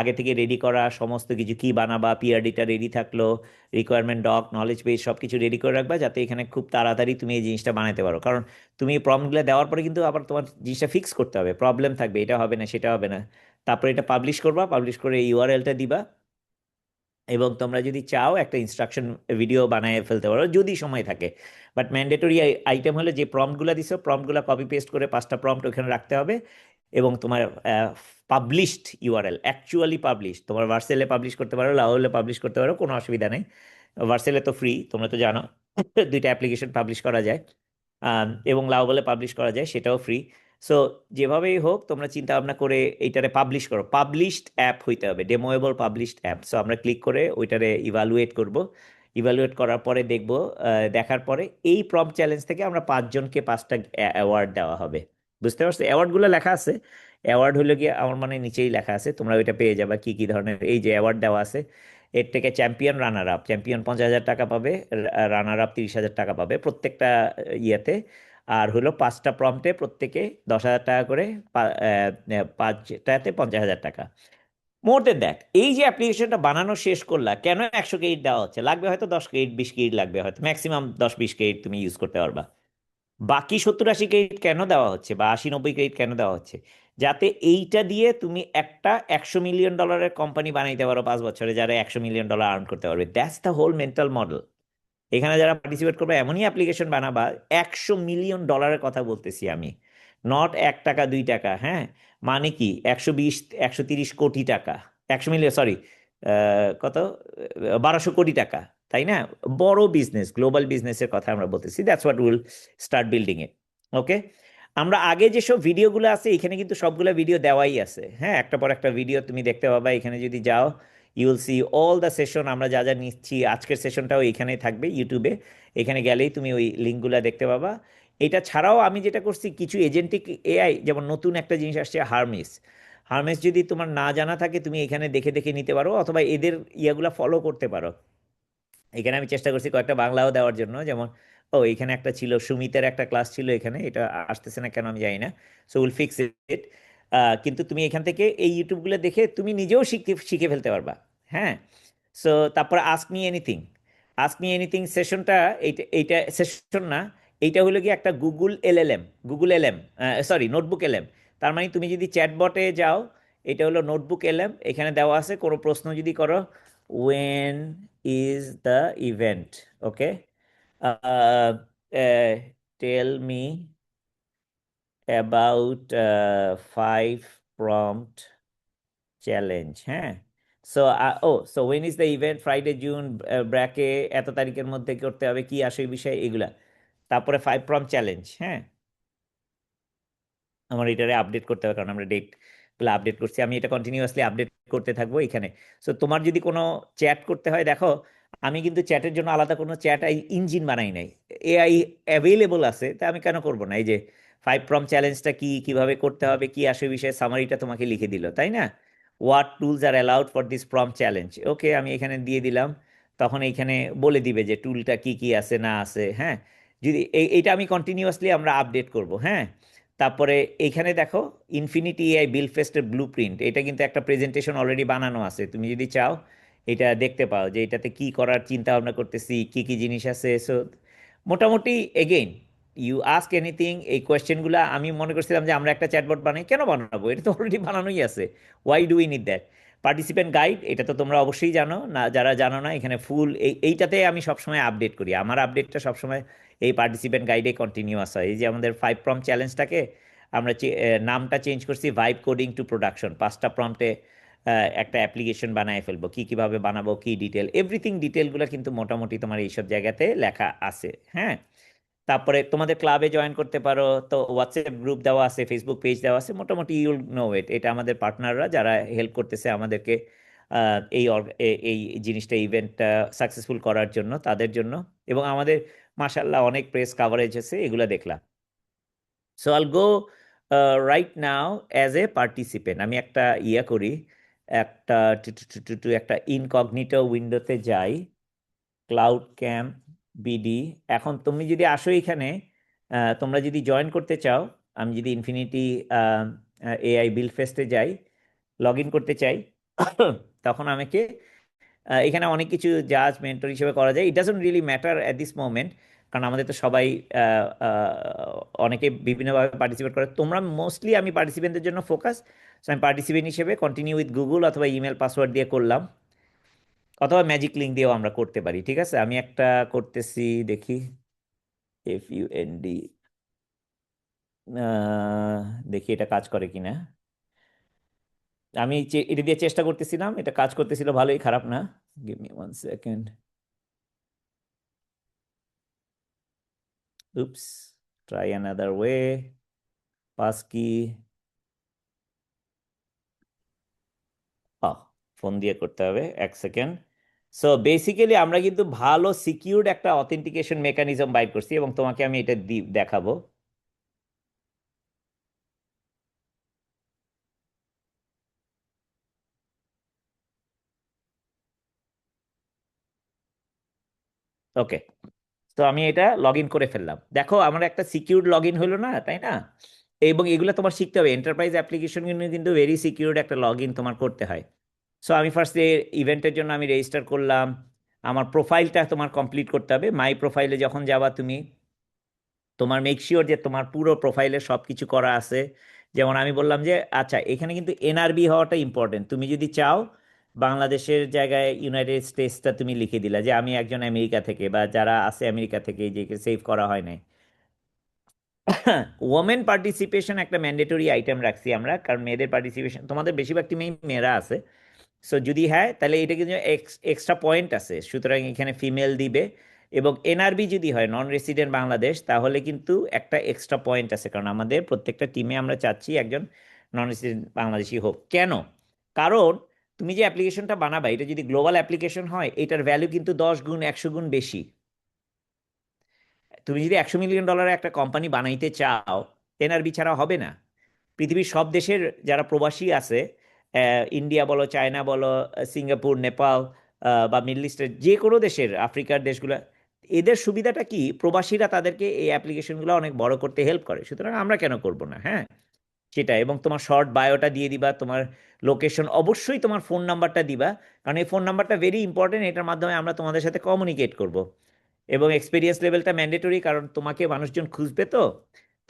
আগে থেকে রেডি করা সমস্ত কিছু, কি বানাবা, পিআরডিটা রেডি থাকলো, রিকোয়ারমেন্ট ডক, নলেজ বেস সব কিছু রেডি করে রাখবা, যাতে এখানে খুব তাড়াতাড়ি তুমি এই জিনিসটা বানাতে পারো। কারণ তুমি প্রম্পটগুলো দেওয়ার পরে কিন্তু আবার তোমার জিনিসটা ফিক্স করতে হবে, প্রবলেম থাকবে, এটা হবে না, সেটা হবে না। তারপরে এটা পাবলিশ করবা, পাবলিশ করে ইউআরএলটা দিবা। এবং তোমরা যদি চাও একটা ইনস্ট্রাকশন ভিডিও বানিয়ে ফেলতে পারো যদি সময় থাকে। বাট ম্যান্ডেটরি আইটেম হলো যে প্রম্পটগুলো দিছো, প্রম্পটগুলো কপি পেস্ট করে 5টা প্রম্পট ওখানে রাখতে হবে। এবং তোমার পাবলিশড ইউআরএল, অ্যাকচুয়ালি পাবলিশ, তোমার ভার্সেলে পাবলিশ করতে পারো, লাওলে পাবলিশ করতে পারো, কোনো অসুবিধা নেই। ভার্সেলে তো ফ্রি, তোমরা তো জানো। 2টা অ্যাপ্লিকেশন পাবলিশ করা যায়, এবং লাওলে পাবলিশ করা যায়, সেটাও ফ্রি। সো যেভাবেই হোক তোমরা চিন্তা ভাবনা করে এইটারে পাবলিশ করো, পাবলিশড অ্যাপ হইতে হবে, ডেমোয়েবল পাবলিশড অ্যাপ। সো আমরা ক্লিক করে ওইটারে ইভালুয়েট করব। ইভালুয়েট করার পরে দেখব, দেখার পরে এই প্রম্পট চ্যালেঞ্জ থেকে আমরা 5 জনকে 5টা অ্যাওয়ার্ড দেওয়া হবে। বুঝতে পারছো? অ্যাওয়ার্ডগুলো লেখা আছে, অ্যাওয়ার্ড হলো গিয়ে আমার মানে নিচেই লেখা আছে, তোমরা ওইটা পেয়ে যাবে কি কি ধরনের এই যে অ্যাওয়ার্ড দেওয়া আছে। এর থেকে চ্যাম্পিয়ন, রানার আপ, চ্যাম্পিয়ন 50,000 টাকা পাবে, রানার আপ 30,000 টাকা পাবে প্রত্যেকটা ইয়েতে। আর হলো 5টা প্রম্পটে প্রত্যেকে 10,000 টাকা করে, 5টাতে 50,000 টাকা। মোর দেন দ্যাট, এই যে অ্যাপ্লিকেশনটা বানানো শেষ করলা, কেন 100 ক্রেডিট দেওয়া হচ্ছে? লাগবে হয়তো 10 ক্রেডিট, 20 ক্রেডিট লাগবে হয়তো, ম্যাক্সিমাম 10-20 ক্রেডিট তুমি ইউজ করতে পারবা। বাকি 70-80 ক্রেডিট কেন দেওয়া হচ্ছে, বা 80-90 ক্রেডিট কেন দেওয়া হচ্ছে? যাতে এইটা দিয়ে তুমি একটা $100 মিলিয়ন কোম্পানি বানাইতে পারো 5 বছরে, যারা $100 মিলিয়ন আর্ন করতে পারবে। That's the whole mental model. এখানে যারা পার্টিসিপেট করবে এমনই অ্যাপ্লিকেশন বানাবা, $100 মিলিয়ন কথা বলতেছি আমি, নট 1 টাকা 2 টাকা, হ্যাঁ। মানে কি 120-130 কোটি টাকা, 100 মিলিয়ন, সরি, কত, 1,200 কোটি টাকা, তাই না? বড় বিজনেস, গ্লোবাল বিজনেসের কথা আমরা বলতেছি। That's what will start building a. Okay, আমরা আগে যেসব ভিডিওগুলো আছে এখানে কিন্তু সবগুলো ভিডিও দেওয়াই আছে, হ্যাঁ, একটা পর একটা ভিডিও তুমি দেখতে পাবা। এখানে যদি যাও, you will see all the session, আমরা যা যা নিচ্ছি, আজকের সেশনটাও এখানেই থাকবে ইউটিউবে। এখানে গেলেই তুমি ওই লিঙ্কগুলো দেখতে পাবা। এটা ছাড়াও আমি যেটা করছি, কিছু এজেন্টিক এআই, যেমন নতুন একটা জিনিস আসছে হারমিস। হারমিস যদি তোমার না জানা থাকে, তুমি এখানে দেখে দেখে নিতে পারো, অথবা এদের ইয়াগুলা ফলো করতে পারো। এখানে আমি চেষ্টা করছি কয়েকটা বাংলাও দেওয়ার জন্য, যেমন এখানে একটা ছিল, সুমিতের একটা ক্লাস ছিল এখানে, এটা আসতেছে না কেন আমি জানি না। So will fix it. কিন্তু তুমি এখান থেকে এই ইউটিউবগুলো দেখে তুমি নিজেও শিখে ফেলতে পারবা, হ্যাঁ। সো তারপর ask me anything, ask me anything সেশনটা, এইটা সেশন না, এইটা হলো কি একটা Google LM, sorry, notebook LM. তার মানে তুমি যদি চ্যাটবটে যাও, এটা হলো নোটবুক এলএম, এখানে দেওয়া আছে, কোনো প্রশ্ন যদি করো, when is the event, okay, uh, uh, tell me about 5 prompt challenge, হ্যাঁ। So when is the event, Friday June, ব্র্যাকে এত তারিখের মধ্যে করতে হবে, কি আসে বিষয় এগুলা। তারপরে 5 প্রম্পট চ্যালেঞ্জ, হ্যাঁ, আমার এটারে আপডেট করতে হবে কারণ আমরা ডেটগুলো আপডেট করছি, আমি এটা কন্টিনিউয়াসলি আপডেট করতে থাকবো এখানে। সো তোমার যদি কোনো চ্যাট করতে হয়, দেখো আমি কিন্তু চ্যাটের জন্য আলাদা কোনো চ্যাট ইঞ্জিন বানাই নাই, এআই অ্যাভেলেবল আছে, তা আমি কেন করব না? এই যে 5 প্রম্পট চ্যালেঞ্জটা কি, কিভাবে করতে হবে, কি আসে বিষয়ে সামারিটা তোমাকে লিখে দিল, তাই না? What tools are allowed for this prompt challenge, okay আমি এখানে দিয়ে দিলাম। তখন এইখানে বলে দিবে যে টুলটা কি কি আছে না আছে, হ্যাঁ। যদি এইটা আমি কন্টিনিউয়াসলি আমরা আপডেট করব, হ্যাঁ। তারপরে এইখানে দেখো ইনফিনিটি এআই বিল ফেস্টের ব্লু প্রিন্ট, এটা কিন্তু একটা প্রেজেন্টেশন অলরেডি বানানো আছে, তুমি যদি চাও এটা দেখতে পাও যে এটাতে কি করার চিন্তা ভাবনা করতেছি, কি কি জিনিস আছে। সো মোটামুটি এগেইন ইউ আস্ক এনিথিং, এই কোয়েশ্চেনগুলো আমি মনে করছিলাম যে আমরা একটা চ্যাটবট বানাই, কেন বানাবো, এটা তো অলরেডি বানানোই আছে, why do we need that. Participant guide, এটা তো তোমরা অবশ্যই জানো না, যারা জানো না এখানে ফুল এইটাতে আমি সবসময় আপডেট করি, আমার আপডেটটা সবসময় এই পার্টিসিপেন্ট গাইডে কন্টিনিউয়াস হয়। এই যে আমাদের 5 প্রম্পট চ্যালেঞ্জটাকে আমরা নামটা চেঞ্জ করছি ভাইব কোডিং টু প্রোডাকশন, 5টা প্রম্পটে একটা অ্যাপ্লিকেশন বানায় ফেলবো, কি কিভাবে বানাবো, কি ডিটেল, এভরিথিং ডিটেলগুলো কিন্তু মোটামুটি তোমার এইসব জায়গাতে লেখা আছে, হ্যাঁ। তারপরে তোমাদের ক্লাবে জয়েন করতে পারো, তো হোয়াটসঅ্যাপ গ্রুপ দেওয়া আছে, ফেসবুক পেজ দেওয়া আছে, মোটামুটি ইউল নো ইট, এটা আমাদের পার্টনাররা যারা হেল্প করতেছে আমাদেরকে এই জিনিসটা ইভেন্টটা সাকসেসফুল করার জন্য, তাদের জন্য। এবং আমাদের মাশাআল্লাহ অনেক প্রেস কাভারেজ আছে, এগুলো দেখলাম। So Al go right now as a participant, আমি একটা ইয়া করি, একটা একটা ইনকগনিটো উইন্ডোতে যাই, ক্লাউড ক্যাম্প বিডি। এখন তুমি যদি আসো এখানে, তোমরা যদি জয়েন করতে চাও, আমি যদি ইনফিনিটি এআই বিল ফেস্টে যাই, লগ ইন করতে চাই, তখন আমাকে এখানে অনেক কিছু জাজ মেন্টর হিসেবে করা যায়, it doesn't really matter at this moment, কারণ আমাদের তো সবাই অনেকে বিভিন্নভাবে পার্টিসিপেট করে, তোমরা মোস্টলি, আমি পার্টিসিপেন্টদের জন্য ফোকাস। সো আমি পার্টিসিপেন্ট হিসেবে কন্টিনিউ উইথ গুগল অথবা ইমেল পাসওয়ার্ড দিয়ে করলাম, অথবা ম্যাজিক লিঙ্ক দিয়েও আমরা করতে পারি, ঠিক আছে। আমি একটা করতেছি, দেখি FUND, দেখি এটা কাজ করে কিনা। আমি এটা দিয়ে চেষ্টা করতেছিলাম, এটা কাজ করতেছিল ভালোই, খারাপ না। Give me 1 second. Oops, try another way, pass কি, ফোন দিয়ে করতে হবে, 1 সেকেন্ড। সো বেসিক্যালি আমরা কিন্তু ভালো সিকিউরড একটা অথেন্টিকেশন মেকানিজম বাইর করছি, এবং তোমাকে আমি এটা দেখাবো। ওকে, তো আমি এটা লগ ইন করে ফেললাম, দেখো আমার একটা সিকিউরড লগ ইন হলো না, তাই না? এবং এগুলো তোমার শিখতে হবে, এন্টারপ্রাইজ অ্যাপ্লিকেশন কিন্তু ভেরি সিকিউরড একটা লগ ইন তোমার করতে হয়। সো আমি ফার্স্টে ইভেন্টের জন্য আমি রেজিস্টার করলাম, আমার প্রোফাইলটা তোমার কমপ্লিট করতে হবে। মাই প্রোফাইলে যখন যাবা তুমি, তোমার মেক শিওর যে তোমার পুরো প্রোফাইলে সব কিছু করা আছে। যেমন আমি বললাম যে আচ্ছা, এখানে কিন্তু এনআরবি হওয়াটা ইম্পর্টেন্ট, তুমি যদি চাও বাংলাদেশের জায়গায় ইউনাইটেড স্টেটসটা তুমি লিখে দিলা যে আমি একজন আমেরিকা থেকে, বা যারা আছে আমেরিকা থেকে, যে সেভ করা হয় নাই। ওমেন পার্টিসিপেশন একটা ম্যান্ডেটরি আইটেম রাখছি আমরা, কারণ মেয়েদের পার্টিসিপেশন, তোমাদের বেশিরভাগ টিমেই মেয়েরা আছে। সো যদি হ্যাঁ, তাহলে এটা কিন্তু এক্সট্রা পয়েন্ট আছে, সুতরাং এখানে ফিমেল দিবে। এবং এনআরবি যদি হয়, নন রেসিডেন্ট বাংলাদেশ, তাহলে কিন্তু একটা এক্সট্রা পয়েন্ট আছে, কারণ আমাদের প্রত্যেকটা টিমে আমরা চাচ্ছি একজন নন রেসিডেন্ট বাংলাদেশি হোক। কেন? কারণ তুমি যে অ্যাপ্লিকেশনটা বানাবা, এটা যদি গ্লোবাল অ্যাপ্লিকেশন হয়, এটার ভ্যালু কিন্তু 10 গুণ 100 গুণ বেশি। তুমি যদি $100 মিলিয়ন একটা কোম্পানি বানাইতে চাও, এনআরবি ছাড়া হবে না। পৃথিবীর সব দেশের যারা প্রবাসী আছে, ইন্ডিয়া বলো, চায়না বলো, সিঙ্গাপুর, নেপাল, বা মিডল ইস্টের যে কোনো দেশের, আফ্রিকার দেশগুলো, এদের সুবিধাটা কি, প্রবাসীরা তাদেরকে এই অ্যাপ্লিকেশনগুলো অনেক বড় করতে হেল্প করে, সুতরাং আমরা কেন করব না, হ্যাঁ। সেটা, এবং তোমার শর্ট বায়োটা দিয়ে দিবা, তোমার লোকেশন, অবশ্যই তোমার ফোন নাম্বারটা দিবা, কারণ এই ফোন নাম্বারটা ভেরি ইম্পর্টেন্ট, এটার মাধ্যমে আমরা তোমাদের সাথে কমিউনিকেট করব। এবং এক্সপিরিয়েন্স লেভেলটা ম্যান্ডেটরি, কারণ তোমাকে মানুষজন খুঁজবে তো।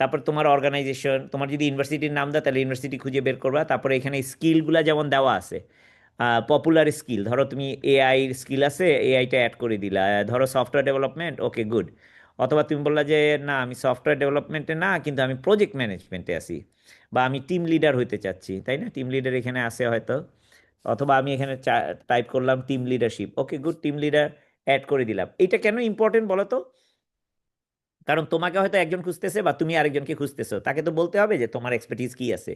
তারপর তোমার অর্গানাইজেশন, তোমার যদি ইউনিভার্সিটির নাম দাও তাহলে ইউনিভার্সিটি খুঁজে বের করবা। তারপরে এখানে স্কিলগুলো যেমন দেওয়া আছে, পপুলার স্কিল, ধরো তুমি এআই স্কিল আছে, এআইটা অ্যাড করে দিলা, ধরো সফটওয়্যার ডেভেলপমেন্ট, ওকে গুড। অথবা তুমি বললা যে না, আমি সফটওয়্যার ডেভেলপমেন্টে না, কিন্তু আমি প্রজেক্ট ম্যানেজমেন্টে আছি, বা আমি টিম লিডার হইতে চাচ্ছি, তাই না? টিম লিডার এখানে আছে হয়তো। অথবা আমি এখানে টাইপ করলাম team leadership. Okay good, team leader add করে দিলাম। এটা কেন ইম্পর্টেন্ট বলো তো? কারণ তোমাকে হয়তো একজন খুঁজতেছে বা তুমি আরেকজনকে খুঁজতেছো, তাকে তো বলতে হবে যে তোমার এক্সপার্টিস কি আছে,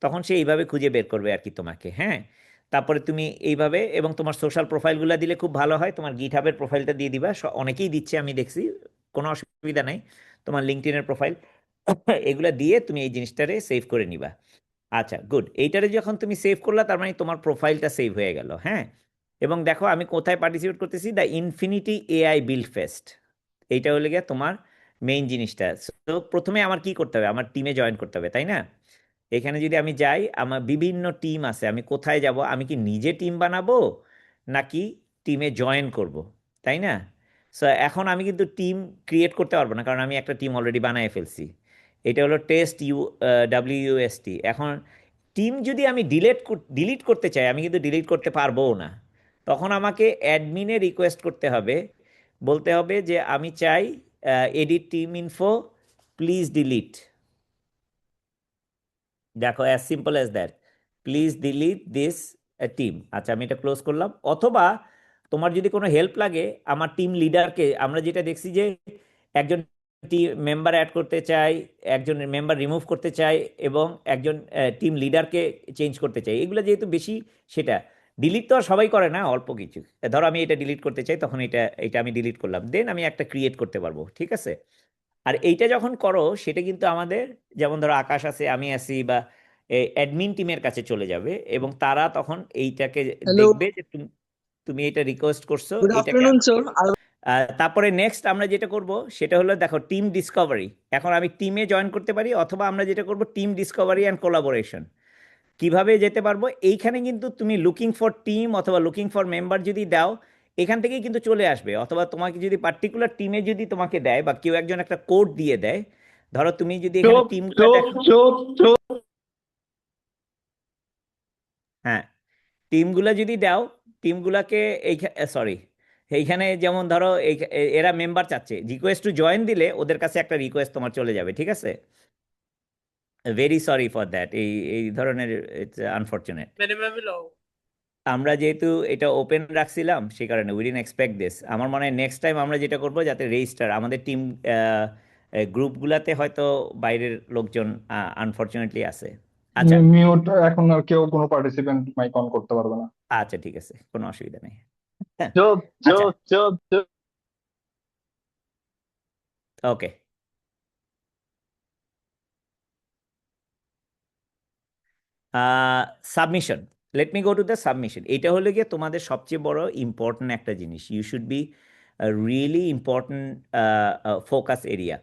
তখন সে এইভাবে খুঁজে বের করবে আর কি তোমাকে। হ্যাঁ, তারপরে তুমি এইভাবে, এবং তোমার সোশ্যাল প্রোফাইলগুলো দিলে খুব ভালো হয়। তোমার গিটহাবের প্রোফাইলটা দিয়ে দিবা, অনেকেই দিচ্ছে আমি দেখছি, কোনো অসুবিধা নাই। তোমার লিঙ্কডইনের প্রোফাইল এগুলা দিয়ে তুমি এই জিনিসটারে সেভ করে নিবা। আচ্ছা গুড, এইটারে যখন তুমি সেভ করলা তার মানে তোমার প্রোফাইলটা সেভ হয়ে গেল। হ্যাঁ, এবং দেখো আমি কোথায় পার্টিসিপেট করতেছি, the infinity AI build fest. এইটা হলে গিয়ে তোমার মেইন জিনিসটা। তো প্রথমে আমার কি করতে হবে, আমার টিমে জয়েন করতে হবে, তাই না? এখানে যদি আমি যাই, আমার বিভিন্ন টিম আছে, আমি কোথায় যাব, আমি কি নিজে টিম বানাবো নাকি টিমে জয়েন করব, তাই না? সো এখন আমি কিন্তু টিম ক্রিয়েট করতে পারবো না, কারণ আমি একটা টিম অলরেডি বানায় ফেলছি। এটা হলো টেস্ট WUST। এখন টিম যদি আমি ডিলিট করতে চাই, আমি কিন্তু ডিলিট করতে পারবো না। তখন আমাকে অ্যাডমিনে রিকোয়েস্ট করতে হবে, বলতে হবে যে আমি চাই edit team info, please delete. দেখো, as simple as that, please delete this team. আচ্ছা, আমি এটা ক্লোজ করলাম। অথবা তোমার যদি কোনো হেল্প লাগে, আমার টিম লিডারকে, আমরা যেটা দেখছি যে একজন টিম মেম্বার অ্যাড করতে চাই, একজন মেম্বার রিমুভ করতে চাই, এবং একজন টিম লিডারকে চেঞ্জ করতে চাই, এগুলো যেহেতু বেশি, সেটা ডিলিট তো আর সবাই করে না, অল্প কিছু। ধরো আমি এটা ডিলিট করতে চাই, তখন এটা এটা আমি ডিলিট করলাম, দেন আমি একটা ক্রিয়েট করতে পারবো, ঠিক আছে? আর এইটা যখন করো, সেটা কিন্তু আমাদের, যেমন ধরো আকাশ আছে, আমি আছি, বা অ্যাডমিন টিমের কাছে চলে যাবে, এবং তারা তখন এইটাকে হ্যালো, দেখবে যে তুমি তুমি এটা রিকোয়েস্ট করছো, গুড এইটাকে। Afternoon sir. তারপরে নেক্সট আমরা যেটা করব সেটা হলো, দেখো, টিম ডিসকভারি। এখন আমি টিমে জয়েন করতে পারি, অথবা আমরা যেটা করব টিম ডিসকভারি অ্যান্ড কোলাবোরেশন। কিভাবে যেতে পারবো, এইখানে কিন্তু তুমি লুকিং ফর টিম অথবা লুকিং ফর মেম্বার যদি দাও, এখান থেকেই কিন্তু চলে আসবে। অথবা তোমাকে যদি পার্টিকুলার টিমে যদি তোমাকে দেয়, বা কেউ একজন একটা কোড দিয়ে দেয়, ধরো তুমি যদি এখানে চুপ টিমগুলো চুপ দেখো। চুপ চুপ। হ্যাঁ, টিমগুলো যদি দাও, টিমগুলোকে সরি, এইখানে যেমন ধরো এরা মেম্বার চাচ্ছে, রিকোয়েস্ট টু জয়েন দিলে ওদের কাছে একটা রিকোয়েস্ট তোমার চলে যাবে, ঠিক আছে? ভেরি সরি ফর দ্যাট, এই এই ধরনের, ইটস আনফরচুনেট। আমরা যেহেতু এটা ওপেন রাখছিলাম, সেই কারণে উই ডিডন্ট এক্সপেক্ট দিস। আমার মনে হয় নেক্সট টাইম আমরা যেটা করব, যাতে রেজিস্টার আমাদের টিম গ্রুপগুলাতে হয়তো বাইরের লোকজন আনফরচুনেটলি আছে। আচ্ছা, মিউট, এখন আর কেউ কোনো পার্টিসিপেন্ট মাইক অন করতে পারবে না। আচ্ছা ঠিক আছে, কোনো অসুবিধা নেই। হ্যাঁ, চুপ আচ্ছা, চুপ চুপ চুপ। Okay. Submission, let me go to the submission. এটা হলো গিয়ে তোমাদের সবচেয়ে বড় ইম্পর্ট্যান্ট একটা জিনিস। You should be really important focus area.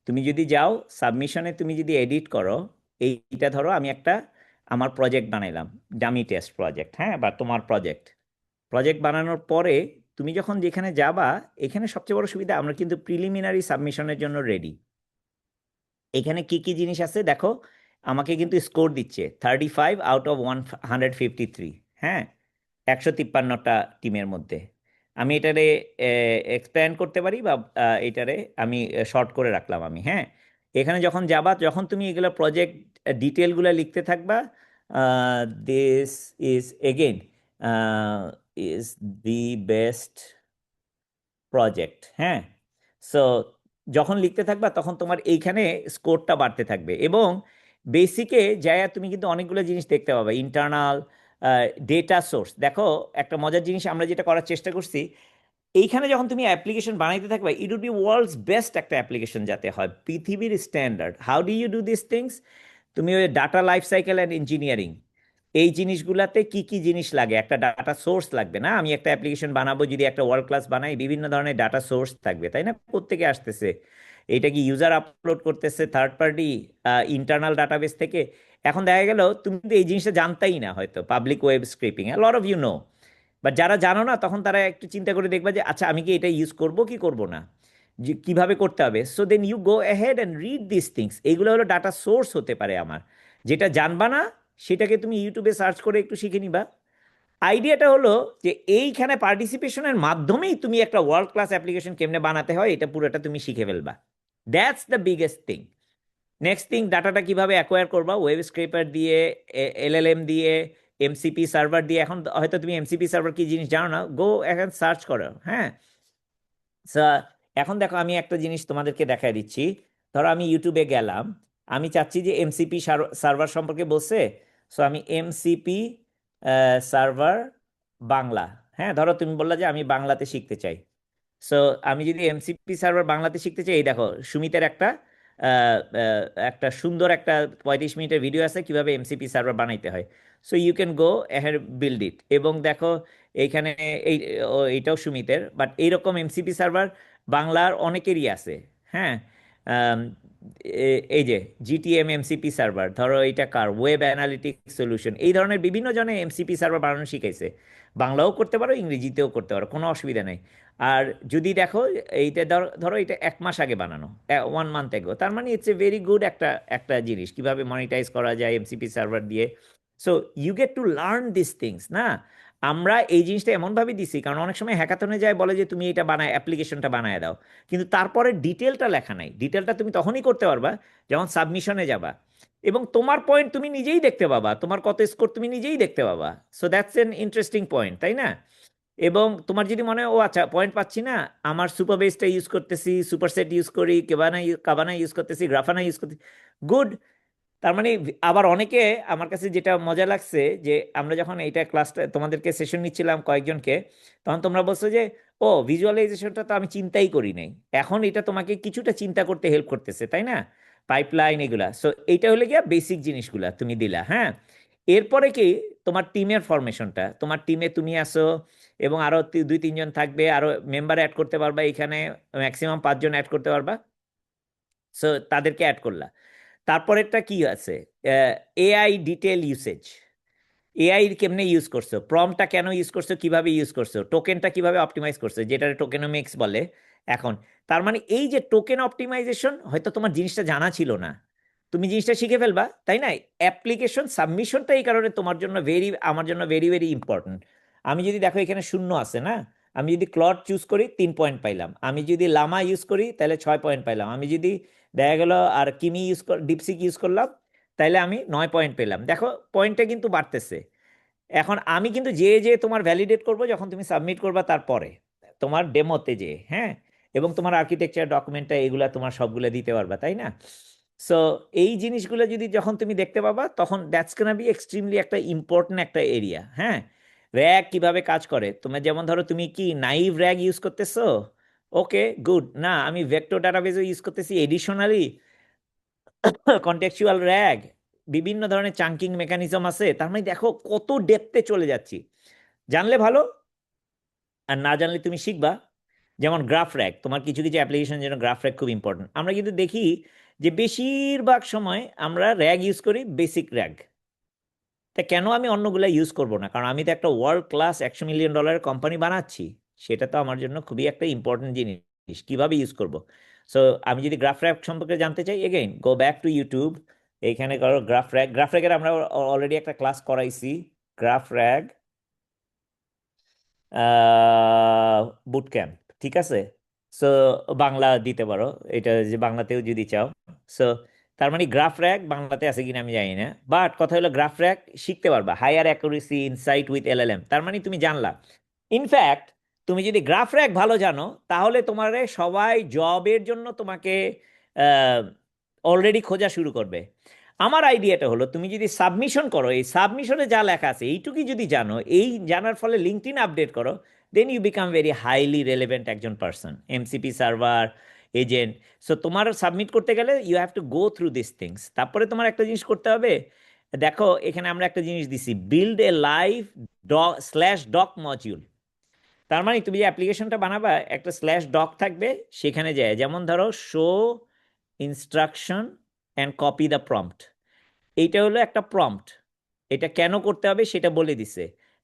তুমি যদি যাও সাবমিশনে, তুমি যদি এডিট করো, এইটা ধরো আমি একটা আমার প্রজেক্ট বানাইলাম, ডামি টেস্ট প্রজেক্ট, হ্যাঁ, বা তোমার প্রজেক্ট বানানোর পরে তুমি যখন যেখানে যাবা, এখানে সবচেয়ে বড় সুবিধা, আমরা কিন্তু প্রিলিমিনারি সাবমিশনের জন্য রেডি। এখানে কি কি জিনিস আছে দেখো, আমাকে কিন্তু স্কোর দিচ্ছে 35 আউট অফ 153। হ্যাঁ, 153টা টিমের মধ্যে। আমি এটারে এক্সপ্যান্ড করতে পারি, বা এটারে আমি শর্ট করে রাখলাম আমি। হ্যাঁ, এখানে যখন যাবা, যখন তুমি এগুলো প্রজেক্ট ডিটেলগুলো লিখতে থাকবা, this is again is the best project. হ্যাঁ, সো যখন লিখতে থাকবা, তখন তোমার এইখানে স্কোরটা বাড়তে থাকবে। এবং বেসিকে যায় তুমি কিন্তু অনেকগুলো জিনিস দেখতে পাবে, ইন্টারনাল ডেটা সোর্স। দেখো, একটা মজার জিনিস আমরা যেটা করার চেষ্টা করছি, এইখানে যখন তুমি অ্যাপ্লিকেশন বানাইতে থাকবে, it would be world's best একটা অ্যাপ্লিকেশন যাতে হয়, পৃথিবীর standard. How do you do this things? তুমি ওই data life cycle and engineering, এই জিনিসগুলাতে কি কি জিনিস লাগে, একটা ডাটা সোর্স লাগবে না? আমি একটা অ্যাপ্লিকেশন বানাবো, যদি একটা ওয়ার্ল্ড ক্লাস বানাই, বিভিন্ন ধরনের ডাটা সোর্স থাকবে, তাই না? কোত্থেকে আসতেছে, এটা কি ইউজার আপলোড করতেছে থার্ড পার্টি, ইন্টারনাল ডাটাবেস থেকে? এখন দেখা গেল তুমি কিন্তু এই জিনিসটা জানতাই না, হয়তো public web scraping lot of you know, but যারা জানো না, তখন তারা একটু চিন্তা করে দেখবা যে আচ্ছা, আমি কি এটা ইউজ করব কি করব না, যে কিভাবে করতে হবে। So then you go ahead and read this things. এইগুলো হলো ডাটা সোর্স হতে পারে আমার। যেটা জানবা না, সেটাকে তুমি ইউটিউবে সার্চ করে একটু শিখে নিবা। আইডিয়াটা হলো যে এইখানে পার্টিসিপেশনের মাধ্যমেই তুমি একটা ওয়ার্ল্ড ক্লাস অ্যাপ্লিকেশন কেমনে বানাতে হয়, এটা পুরোটা তুমি শিখে ফেলবা। That's the biggest thing. Next thing, ডাটাটা কিভাবে অ্যাকোয়ার করবা, ওয়েব স্ক্রেপার দিয়ে, এলএলএম দিয়ে, এমসিপি সার্ভার দিয়ে, এখন হয়তো তুমি এমসিপি সার্ভার কি জিনিস জানো না, গো এখন সার্চ করো। হ্যাঁ, So, এখন দেখো আমি একটা জিনিস তোমাদেরকে দেখাই দিচ্ছি। ধরো আমি ইউটিউবে গেলাম, আমি চাচ্ছি যে এমসিপি সার্ভার সম্পর্কে বলছে, সো আমি এমসিপি সার্ভার বাংলা, হ্যাঁ ধরো তুমি বললা যে আমি বাংলাতে শিখতে চাই। সো আমি যদি এমসিপি সার্ভার বাংলাতে শিখতে চাই, এই দেখো সুমিতের একটা সুন্দর একটা 35 মিনিটের ভিডিও আছে কিভাবে এমসিপি সার্ভার বানাইতে হয়। So you can go ahead build it. এবং দেখো এইখানে এই এইটাও সুমিতের, বাট এইরকম এমসিপি সার্ভার বাংলার অনেকেরই আছে। হ্যাঁ, আম, এই যে জিটিএম এমসিপি সার্ভার, ধরো এটা কার, ওয়েব অ্যানালিটিক্স সলিউশন, এই ধরনের বিভিন্ন জনে এমসিপি সার্ভার বানানো শিখাইছে। বাংলাও করতে পারো, ইংরেজিতেও করতে পারো, কোনো অসুবিধা নেই। আর যদি দেখো এইটা ধরো ধরো এটা 1 মাস আগে বানানো, 1 মান্থ এগো, তার মানে ইটস এ ভেরি গুড একটা একটা জিনিস কিভাবে মনিটাইজ করা যায় এমসিপি সার্ভার দিয়ে। So you get to learn this things না। আমরা এই জিনিসটা এমনভাবে দিছি, কারণ অনেক সময় হ্যাকাথনে যায় বলে যে তুমি এটা বানায় অ্যাপ্লিকেশনটা বানায় দাও, কিন্তু তারপরে ডিটেলটা লেখা নাই। ডিটেলটা তুমি তখনই করতে পারবা যখন সাবমিশনে যাবা, এবং তোমার পয়েন্ট তুমি নিজেই দেখতে পাবা, তোমার কত স্কোর তুমি নিজেই দেখতে পাবা। So that's N interesting point, তাই না? এবং তোমার যদি মনে হয় ও আচ্ছা পয়েন্ট পাচ্ছি না, আমার সুপার বেসটা ইউজ করতেছি, সুপারসেট ইউজ করি, কাবানা ইউজ করতেছি, গ্রাফানা ইউজ করতেছি, গুড। তার মানে আবার অনেকে, আমার কাছে যেটা মজা লাগছে যে আমরা যখন এইটা ক্লাসটা তোমাদেরকে সেশন নিচ্ছিলাম কয়েকজনকে, তখন তোমরা বলছো যে ও ভিজুয়ালাইজেশনটা তো আমি চিন্তাই করি নাই, এখন এটা তোমাকে কিছুটা চিন্তা করতে হেল্প করতেছে, তাই না? পাইপলাইন এগুলা, সো এইটা হলে গিয়া বেসিক জিনিসগুলা তুমি দিলা। হ্যাঁ, এরপরে কি, তোমার টিমের ফরমেশনটা, তোমার টিমে তুমি আসো এবং আরো 2-3 জন থাকবে, আরো মেম্বার অ্যাড করতে পারবা, এখানে ম্যাক্সিমাম 5 জন অ্যাড করতে পারবা। সো তাদেরকে অ্যাড করলা। তারপরেরটা কি আছে, এআই ডিটেল ইউসেজ। এআই কেমনে ইউজ করছো, প্রম্পটটা কেন ইউজ করছো, কিভাবে ইউজ করছো, টোকেনটা কিভাবে অপটিমাইজ করছো, যেটা টোকেনোমিক্স বলে এখন। তার মানে এই যে টোকেন অপটিমাইজেশন, হয়তো তোমার জিনিসটা জানা ছিল না, তুমি জিনিসটা শিখে ফেলবা, তাই না? অ্যাপ্লিকেশন সাবমিশনটা এই কারণে তোমার জন্য আমার জন্য ভেরি ভেরি ইম্পর্টেন্ট। আমি যদি দেখো এখানে শূন্য আছে না, আমি যদি ক্লড চুজ করি 3 পয়েন্ট পাইলাম, আমি যদি লামা ইউজ করি তাহলে 6 পয়েন্ট পাইলাম, আমি যদি দেখা গেল আর কিমি ডিপসিক ইউজ করলাম তাইলে আমি 9 পয়েন্ট পেলাম। দেখো পয়েন্টটা কিন্তু বাড়তেছে। এখন আমি কিন্তু যে যে তোমার ভ্যালিডেট করব যখন তুমি সাবমিট করবা, তারপরে তোমার ডেমোতে যে, হ্যাঁ, এবং তোমার আর্কিটেকচার ডকুমেন্টটা এগুলা তোমার সবগুলো দিতে পারবা, তাই না? সো এই জিনিসগুলো যদি যখন তুমি দেখতে পাবা, তখন দ্যাটস গোনা বি এক্সট্রিমলি একটা ইম্পর্টেন্ট একটা এরিয়া। হ্যাঁ, র্যাগ কিভাবে কাজ করে, তোমার যেমন ধরো তুমি কি নাইভ র্যাগ ইউজ করতেছো, ওকে গুড, না আমি ভেক্টর ডাটাবেজও ইউজ করতেছি, এডিশনালি কন্টেক্সচুয়াল র্যাগ, বিভিন্ন ধরনের চাঙ্কিং মেকানিজম আছে। তার মানে দেখো কত ডেপথে চলে যাচ্ছি। জানলে ভালো, আর না জানলে তুমি শিখবা। যেমন গ্রাফ র্যাগ, তোমার কিছু কিছু অ্যাপ্লিকেশনের জন্য গ্রাফ র্যাগ খুব ইম্পর্টেন্ট। আমরা কিন্তু দেখি যে বেশিরভাগ সময় আমরা র্যাগ ইউজ করি, বেসিক র্যাগ। তা কেন আমি অন্যগুলো ইউজ করব না? কারণ আমি তো একটা ওয়ার্ল্ড ক্লাস $100 মিলিয়ন কোম্পানি বানাচ্ছি, সেটা তো আমার জন্য খুবই একটা ইম্পর্টেন্ট জিনিস, কিভাবে ইউজ করব। সো আমি যদি গ্রাফ র্যাগ সম্পর্কে জানতে চাই, again go back to YouTube, এইখানে করো গ্রাফ র্যাগ। গ্রাফ র্যাগের আমরা অলরেডি একটা ক্লাস করাইছি, গ্রাফ র্যাগ বুট ক্যাম্প, ঠিক আছে? সো বাংলা দিতে পারো এটা, যে বাংলাতেও যদি চাও। সো তার মানে গ্রাফ র্যাগ বাংলাতে আছে কিনা আমি জানি না, বাট কথা হলো গ্রাফ র্যাগ শিখতে পারবা, higher accuracy insight with LLM. তার মানে তুমি জানলা, ইনফ্যাক্ট তুমি যদি গ্রাফ র্যাগ ভালো জানো, তাহলে তোমার সবাই জবের জন্য তোমাকে অলরেডি খোঁজা শুরু করবে। আমার আইডিয়াটা হলো, তুমি যদি সাবমিশন করো, এই সাবমিশনে যা লেখা আছে এইটুকুই যদি জানো, এই জানার ফলে লিঙ্কডইন আপডেট করো, then you become very highly relevant একজন person, MCP server agent. So তোমার সাবমিট করতে গেলে you have to go through this things. তারপরে তোমার একটা জিনিস করতে হবে, দেখো এখানে আমরা একটা জিনিস দিছি, build a live /doc module. তার মানে তুমি যে অ্যাপ্লিকেশনটা বানাবা, একটা /doc থাকবে, সেখানে যায় যেমন ধরো show instruction and copy the prompt, এইটা হলো একটা প্রম্পট, এটা কেন করতে হবে সেটা বলে দিছে।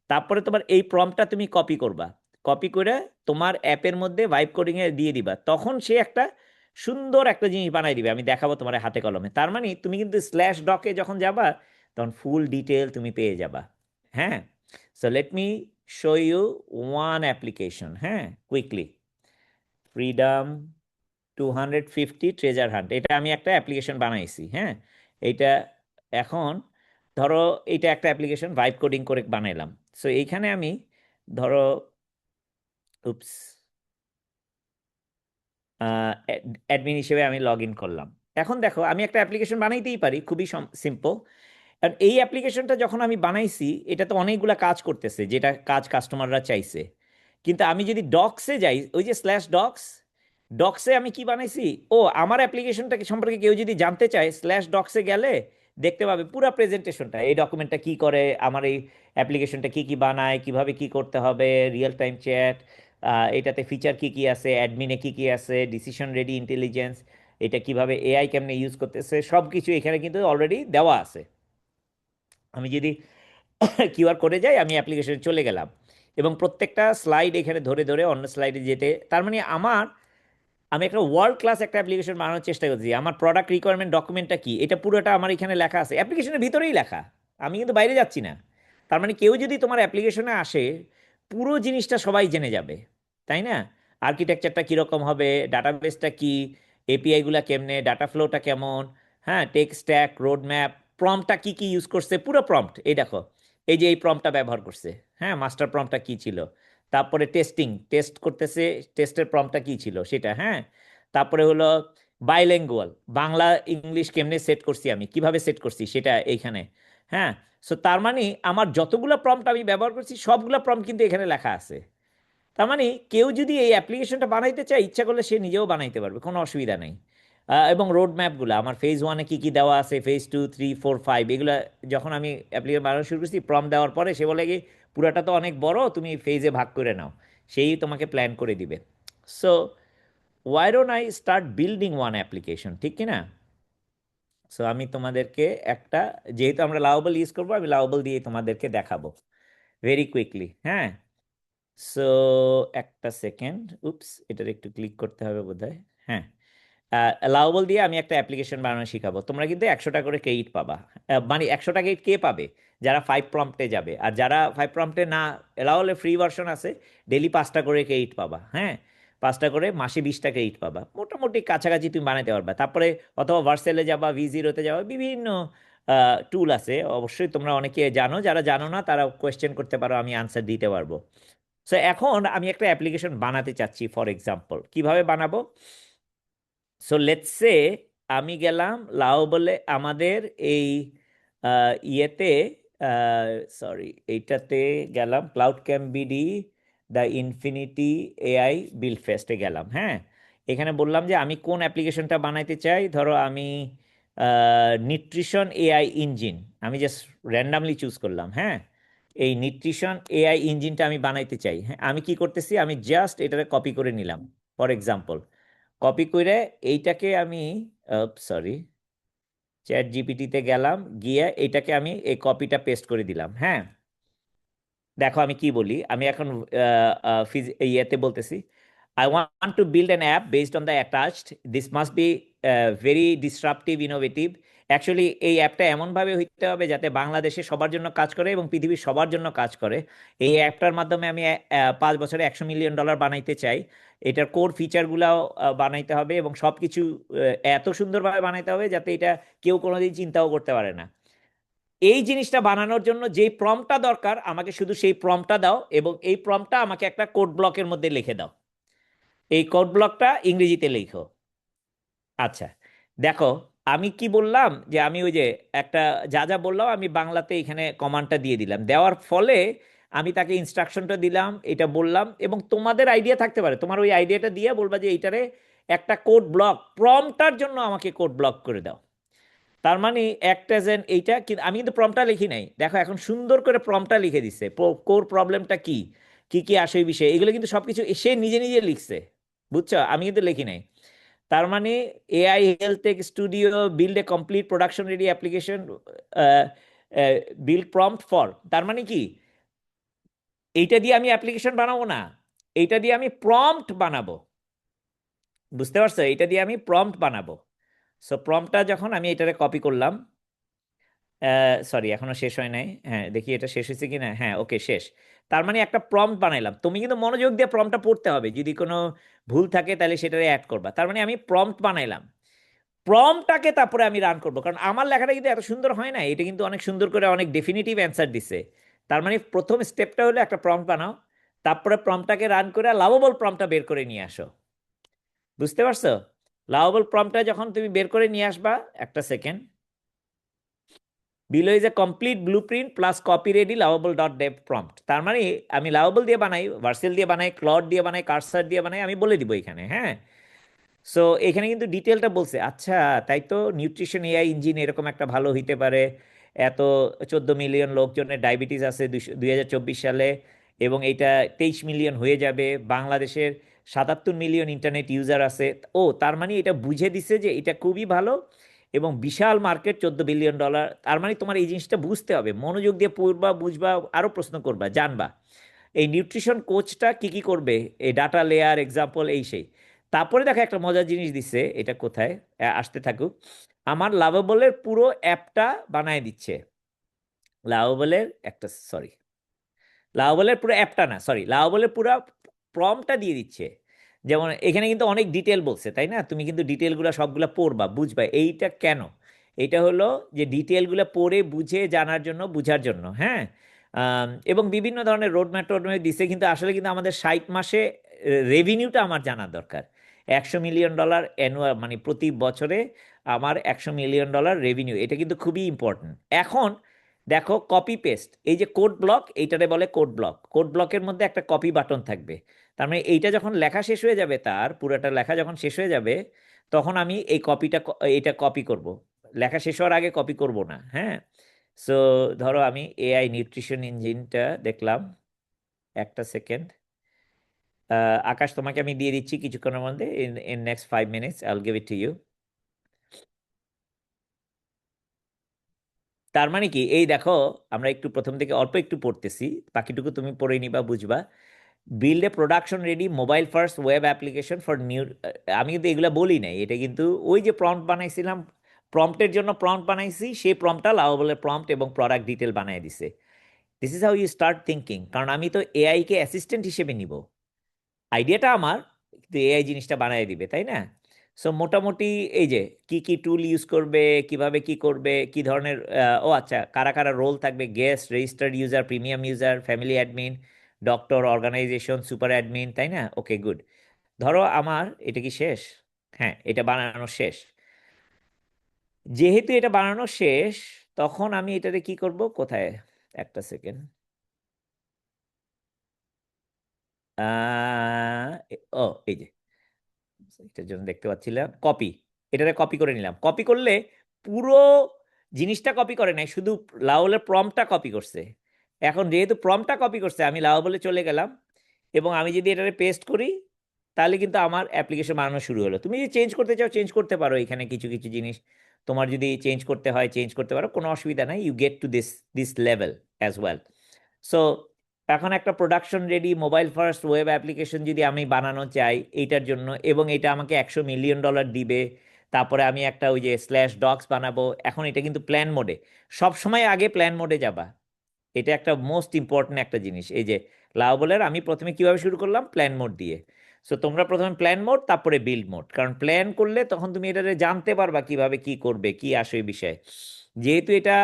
তারপরে তোমার এই প্রম্পটটা তুমি কপি করবা, কপি করে তোমার অ্যাপের মধ্যে ভাইব কোডিংয়ে দিয়ে দিবা, তখন সে একটা সুন্দর একটা জিনিস বানাই দিবে, আমি দেখাবো তোমার হাতে কলমে। তার মানে তুমি কিন্তু /doc-এ যখন যাবা, তখন ফুল ডিটেল তুমি পেয়ে যাবা। হ্যাঁ, so let me show you one application, হ্যাঁ, কুইকলি। ফ্রিডম 250 ট্রেজার হান্ট, এটা আমি একটা অ্যাপ্লিকেশন বানাইছি। হ্যাঁ, এইটা এখন ধরো এটা একটা অ্যাপ্লিকেশন ভাইব কোডিং করে বানাইলাম। সো এইখানে আমি ধরো উপস অ্যাডমিন হিসেবে আমি লগ ইন করলাম। এখন দেখো আমি একটা অ্যাপ্লিকেশন বানাইতেই পারি, খুবই সিম্পল। আর এই অ্যাপ্লিকেশনটা যখন আমি বানাইছি, এটা তো অনেকগুলা কাজ করতেছে, যেটা কাজ কাস্টমাররা চাইছে। কিন্তু আমি যদি ডক্সে যাই, ওই যে স্ল্যাশ ডক্স, ডক্সে আমি কি বানাইছি, ও আমার অ্যাপ্লিকেশনটা সম্পর্কে কেউ যদি জানতে চায়, স্ল্যাশ ডক্সে গেলে দেখতে পাবে পুরো প্রেজেন্টেশনটা, এই ডকুমেন্টটা কি করে, আমার এই অ্যাপ্লিকেশনটা কি কি বানায়, কিভাবে কি করতে হবে, রিয়েল টাইম চ্যাট, এটাতে ফিচার কি কি আছে, অ্যাডমিনে কি কি আছে, ডিসিশন রেডি ইন্টেলিজেন্স, এটা কিভাবে এআই কেমনে ইউজ করতেছে, সব কিছু এখানে কিন্তু অলরেডি দেওয়া আছে। আমি যদি কিউআর কোডে যাই, আমি অ্যাপ্লিকেশনে চলে গেলাম এবং প্রত্যেকটা স্লাইড এখানে ধরে ধরে অন্য স্লাইডে যেতে, তার মানে আমি একটা ওয়ার্ল্ড ক্লাস একটা অ্যাপ্লিকেশন বানানোর চেষ্টা করছি। আমার প্রোডাক্ট রিকোয়ারমেন্ট ডকুমেন্টটা কি, এটা পুরোটা আমার এখানে লেখা আছে, অ্যাপ্লিকেশনের ভিতরেই লেখা, আমি কিন্তু বাইরে যাচ্ছি না। তার মানে কেউ যদি তোমার অ্যাপ্লিকেশনে আসে, পুরো জিনিসটা সবাই জেনে যাবে, তাই না? আর্কিটেকচারটা কীরকম হবে, ডাটাবেসটা কি, এপিআইগুলা কেমনে, ডাটা ফ্লোটা কেমন, হ্যাঁ, টেক স্ট্যাক, রোড ম্যাপ, প্রম্পটটা কি কি ইউজ করছে, পুরো প্রম্পট এই দেখো, এই যে এই প্রম্পটটা ব্যবহার করছে, হ্যাঁ, মাস্টার প্রম্পটটা কি ছিল, তারপরে টেস্ট করতেছে, টেস্টের প্রম্পটটা কি ছিল সেটা, হ্যাঁ, তারপরে হলো বাইলিঙ্গুয়াল, বাংলা ইংলিশ কেমনে সেট করছি, আমি কিভাবে সেট করছি সেটা এইখানে, হ্যাঁ। সো তার মানে আমার যতগুলো প্রম্পট আমি ব্যবহার করছি, সবগুলো প্রম্পট কিন্তু এখানে লেখা আছে। তার মানে কেউ যদি এই অ্যাপ্লিকেশনটা বানাইতে চায়, ইচ্ছা করলে সে নিজেও বানাইতে পারবে, কোনো অসুবিধা নেই। এবং রোড ম্যাপগুলো আমার ফেজ 1-এ কী কী দেওয়া আছে, ফেজ 2, 3, 4, 5, এগুলো যখন আমি অ্যাপ্লিকেশন বানানো শুরু করছি, প্রম্পট দেওয়ার পরে সে বলে কি, পুরাটা তো অনেক বড়, তুমি ফেজে ভাগ করে নাও, সেই তোমাকে প্ল্যান করে দিবে। So why don't I start building one application, ঠিক কি না? সো আমি তোমাদেরকে একটা, যেহেতু আমরা লাউবল ইউজ করবো, আমি লাউবল দিয়ে তোমাদেরকে দেখাবো ভেরি কুইকলি, হ্যাঁ। সো একটা সেকেন্ড, উপস, এটার একটু ক্লিক করতে হবে বোধহয়, হ্যাঁ। লাউবল দিয়ে আমি একটা অ্যাপ্লিকেশন বানানো শিখাবো। তোমরা কিন্তু 100 টাকা করে ক্রেডিট পাবা। মানে 100 টাকা ক্রেডিট কে পাবে? যারা 5 প্রম্পটে যাবে। আর যারা 5 প্রম্পটে না, লাউবলে ফ্রি ভার্সন আছে, ডেলি 5টা করে ক্রেডিট পাবা, হ্যাঁ, 5টা করে, মাসে 20টা ক্রেডিট পাবা, মোটামুটি কাছাকাছি তুমি বানাতে পারবা। তারপরে অথবা ভার্সেলে যাবা, V0-তে যাবা, বিভিন্ন টুল আছে, অবশ্যই তোমরা অনেকে জানো, যারা জানো না তারা কোয়েশ্চেন করতে পারো, আমি আনসার দিতে পারবো। সো এখন আমি একটা অ্যাপ্লিকেশন বানাতে চাচ্ছি, ফর এক্সাম্পল কিভাবে বানাবো। সো লেটস সে আমি গেলাম লাউবলে, আমাদের এই ইয়েতে, সরি, এইটাতে গেলাম, cloud camp BD, the infinity AI build ফেস্টে গেলাম, হ্যাঁ। এখানে বললাম যে আমি কোন অ্যাপ্লিকেশনটা বানাইতে চাই, ধরো আমি নিউট্রিশন এআই ইঞ্জিন, আমি জাস্ট র্যান্ডামলি চুজ করলাম, হ্যাঁ, এই নিউট্রিশন এআই ইঞ্জিনটা আমি বানাইতে চাই, হ্যাঁ। আমি কি করতেছি, আমি জাস্ট এটাকে কপি করে নিলাম, ফর এক্সাম্পল কপি করে এইটাকে আমি, সরি, চ্যাট জিপিটিতে গেলাম, গিয়ে এইটাকে আমি এই কপিটা পেস্ট করে দিলাম, হ্যাঁ। দেখো আমি কি বলি, আমি এখন ইয়েতে বলতেছি, I want to build an app based on the attached, this must be very disruptive, innovative. Actually এই অ্যাপটা এমনভাবে হইতে হবে যাতে বাংলাদেশে সবার জন্য কাজ করে এবং পৃথিবীর সবার জন্য কাজ করে। এই অ্যাপটার মাধ্যমে আমি 5 বছরে $100 মিলিয়ন বানাইতে চাই। এটার কোর ফিচারগুলাও বানাইতে হবে এবং সব কিছু এত সুন্দরভাবে বানাইতে হবে যাতে এটা কেউ কোনোদিন চিন্তাও করতে পারে না। এই জিনিসটা বানানোর জন্য যেই প্রম্পটটা দরকার, আমাকে শুধু সেই প্রম্পটটা দাও এবং এই প্রম্পটটা আমাকে একটা কোড ব্লকের মধ্যে লিখে দাও। এই কোড ব্লকটা ইংরেজিতে লিখো। আচ্ছা, দেখো আমি কি বললাম, যে আমি ওই যে একটা যা যা বললাম আমি বাংলাতে এখানে কমান্ডটা দিয়ে দিলাম, দেওয়ার ফলে আমি তাকে ইনস্ট্রাকশনটা দিলাম, এটা বললাম, এবং তোমাদের আইডিয়া থাকতে পারে, তোমার ওই আইডিয়াটা দিয়ে বলবা যে এইটারে একটা কোড ব্লক, প্রম্পটটার জন্য আমাকে কোড ব্লক করে দাও। তার মানে একটা যেন এইটা, কিন্তু আমি কিন্তু প্রম্পটটা লিখি নাই, দেখো এখন সুন্দর করে প্রম্পটটা লিখে দিচ্ছে, কোর প্রবলেমটা কি কি কি আসে, এই বিষয়ে এগুলো কিন্তু সবকিছু সে নিজে নিজে লিখছে, বুঝছো, আমি কিন্তু লিখি নাই। তার মানে AI health take studio build a complete production ready application, build prompt for, তার মানে কি এইটা দিয়ে আমি অ্যাপ্লিকেশন বানাবো না, এইটা দিয়ে আমি প্রম্পট বানাবো, বুঝতে পারছো, এইটা দিয়ে আমি প্রম্পট বানাবো। সো প্রম্পটটা যখন আমি এটারে কপি করলাম, সরি এখনো শেষ হয় নাই, হ্যাঁ দেখি এটা শেষ হয়েছে কিনা, হ্যাঁ ওকে শেষ। তার মানে একটা প্রম্পট বানাইলাম, তুমি কিন্তু মনোযোগ দিয়ে প্রম্পটটা পড়তে হবে, যদি কোনো ভুল থাকে তাহলে সেটারে অ্যাড করবা। তার মানে আমি প্রম্পট বানাইলাম, প্রম্পটটাকে তারপরে আমি রান করব, কারণ আমার লেখাটা কিন্তু এত সুন্দর হয় না, এটা কিন্তু অনেক সুন্দর করে অনেক ডেফিনিটিভ অ্যান্সার দিছে। তার মানে প্রথম স্টেপটা হলো একটা প্রম্পট বানাও, তারপরে প্রম্পটটাকে রান করে লাভেবল প্রম্পটটা বের করে নিয়ে আসো। বুঝতে পারছো? লাভেবল প্রম্পটটা যখন তুমি বের করে নিয়ে আসবা, একটা second, below is a complete blueprint plus copy ready lovable dot Dave prompt. তার মানে আমি লাভেবল দিয়ে বানাই, ভার্সেল দিয়ে বানাই, ক্লড দিয়ে বানাই, কার্সার দিয়ে বানাই, আমি বলে দিব এখানে। হ্যাঁ, সো এখানে কিন্তু ডিটেলটা বলছে। আচ্ছা, তাই তো নিউট্রিশন এআই ইঞ্জিন এরকম একটা ভালো হইতে পারে। এত 14 মিলিয়ন লোকজনের ডায়াবেটিস আছে 2024 সালে, এবং এইটা 23 মিলিয়ন হয়ে যাবে। বাংলাদেশের 77 মিলিয়ন ইন্টারনেট ইউজার আছে। ও, তার মানে এটা বুঝে দিছে যে এটা খুবই ভালো এবং বিশাল মার্কেট, $14 বিলিয়ন। তার মানে তোমার এই জিনিসটা বুঝতে হবে, মনোযোগ দিয়ে পড়বা, বুঝবা, আরো প্রশ্ন করবা, জানবা এই নিউট্রিশন কোচটা কি কি করবে, এই ডাটা লেয়ার এক্সাম্পল এই সেই। তারপরে দেখো একটা মজার জিনিস দিচ্ছে, এটা কোথায় আসতে থাকুক, আমার লাভেবলের পুরো অ্যাপটা বানায় দিচ্ছে। লাভেবলের একটা, সরি, লাভেবলের পুরো অ্যাপটা না, সরি, লাভেবলের পুরো প্রম্পটটা দিয়ে দিচ্ছে। যেমন এখানে কিন্তু অনেক ডিটেল বলছে, তাই না? তুমি কিন্তু ডিটেলগুলো সবগুলো পড়বা, বুঝবা এইটা কেন। এটা হলো যে ডিটেলগুলো পড়ে বুঝে জানার জন্য, বুঝার জন্য। হ্যাঁ, এবং বিভিন্ন ধরনের রোডম্যাপ টোডম্যাপ দিছে, কিন্তু আসলে কিন্তু আমাদের 60 মাসে রেভিনিউটা আমার জানা দরকার। $100 মিলিয়ন অ্যানুয়াল, মানে প্রতি বছরে আমার $100 মিলিয়ন রেভিনিউ, এটা কিন্তু খুবই ইম্পর্টেন্ট। এখন দেখো কপি পেস্ট, এই যে কোড ব্লক, এইটারে বলে কোড ব্লক। কোড ব্লকের মধ্যে একটা কপি বাটন থাকবে। তার মানে এইটা যখন লেখা শেষ হয়ে যাবে, তার পুরোটা লেখা যখন শেষ হয়ে যাবে, তখন আমি এই কপিটা, এটা কপি করব। লেখা শেষ হওয়ার আগে কপি করব না। হ্যাঁ, সো ধরো আমি এআই নিউট্রিশন ইঞ্জিনটা দেখলাম, একটা সেকেন্ড। আকাশ, তোমাকে আমি দিয়ে দিচ্ছি কিছুক্ষণের মধ্যে, in next 5 minutes I will give it to you. তার মানে কি, এই দেখো, আমরা একটু প্রথম থেকে অল্প একটু পড়তেছি, বাকিটুকু তুমি পড়ে নিবা, বুঝবা। Build a production ready mobile first web application for new. আমি কিন্তু এগুলো বলি নাই, এটা কিন্তু ওই যে প্রম্পট বানাইছিলাম, প্রম্পটের জন্য প্রম্পট বানাইছি, সেই প্রম্পটটা লাভেবলের প্রম্পট এবং প্রোডাক্ট ডিটেল বানিয়ে দিছে। This is how you start thinking, কারণ আমি তো এআই কে অ্যাসিস্ট্যান্ট হিসেবে নিব, আইডিয়াটা আমার, কিন্তু এআই জিনিসটা বানিয়ে দিবে, তাই না? সো মোটামুটি এই যে কি কি টুল ইউজ করবে, কিভাবে কি করবে, কি ধরনের, ও আচ্ছা, কারা কারা রোল থাকবে, guest, registered user, premium user, family admin, doctor, organisation, super admin, তাই না? Okay, good. ধরো আমার এটা কি শেষ? হ্যাঁ, এটা বানানো শেষ। যেহেতু এটা বানানো শেষ, তখন আমি এটাতে কি করব, কোথায়, একটা সেকেন্ড, ও এই যে, এটার জন্য দেখতে পাচ্ছিলাম কপি, এটাতে কপি করে নিলাম। কপি করলে পুরো জিনিসটা কপি করে নাই, শুধু লাভেলের প্রম্পটটা কপি করছে। এখন যেহেতু প্রম্পটটা কপি করছে, আমি লাভেলে চলে গেলাম, এবং আমি যদি এটাতে পেস্ট করি, তাহলে কিন্তু আমার অ্যাপ্লিকেশন বানানো শুরু হলো। তুমি যদি চেঞ্জ করতে চাও, চেঞ্জ করতে পারো, এখানে কিছু কিছু জিনিস তোমার যদি চেঞ্জ করতে হয়, চেঞ্জ করতে পারো, কোনো অসুবিধা নাই। You get to this level as well. So এখন একটা production ready mobile first web application যদি আমি বানানো চাই এইটার জন্য, এবং এটা আমাকে $100 মিলিয়ন দিবে, তারপরে আমি একটা ওই যে স্ল্যাশ ডক্স বানাবো। এখন এটা কিন্তু প্ল্যান মোডে, সব সময় আগে প্ল্যান মোডে যাবা, এটা একটা মোস্ট ইম্পর্টেন্ট একটা জিনিস। এই যে লাভেলের আমি প্রথমে কিভাবে শুরু করলাম, প্ল্যান মোড দিয়ে। সো তোমরা প্রথমে প্ল্যান মোড, তারপরে বিল্ড মোড, কারণ প্ল্যান করলে তখন তুমি এটাতে জানতে পারবা কিভাবে কি করবে, কি আসে এই বিষয়ে। যেহেতু এটা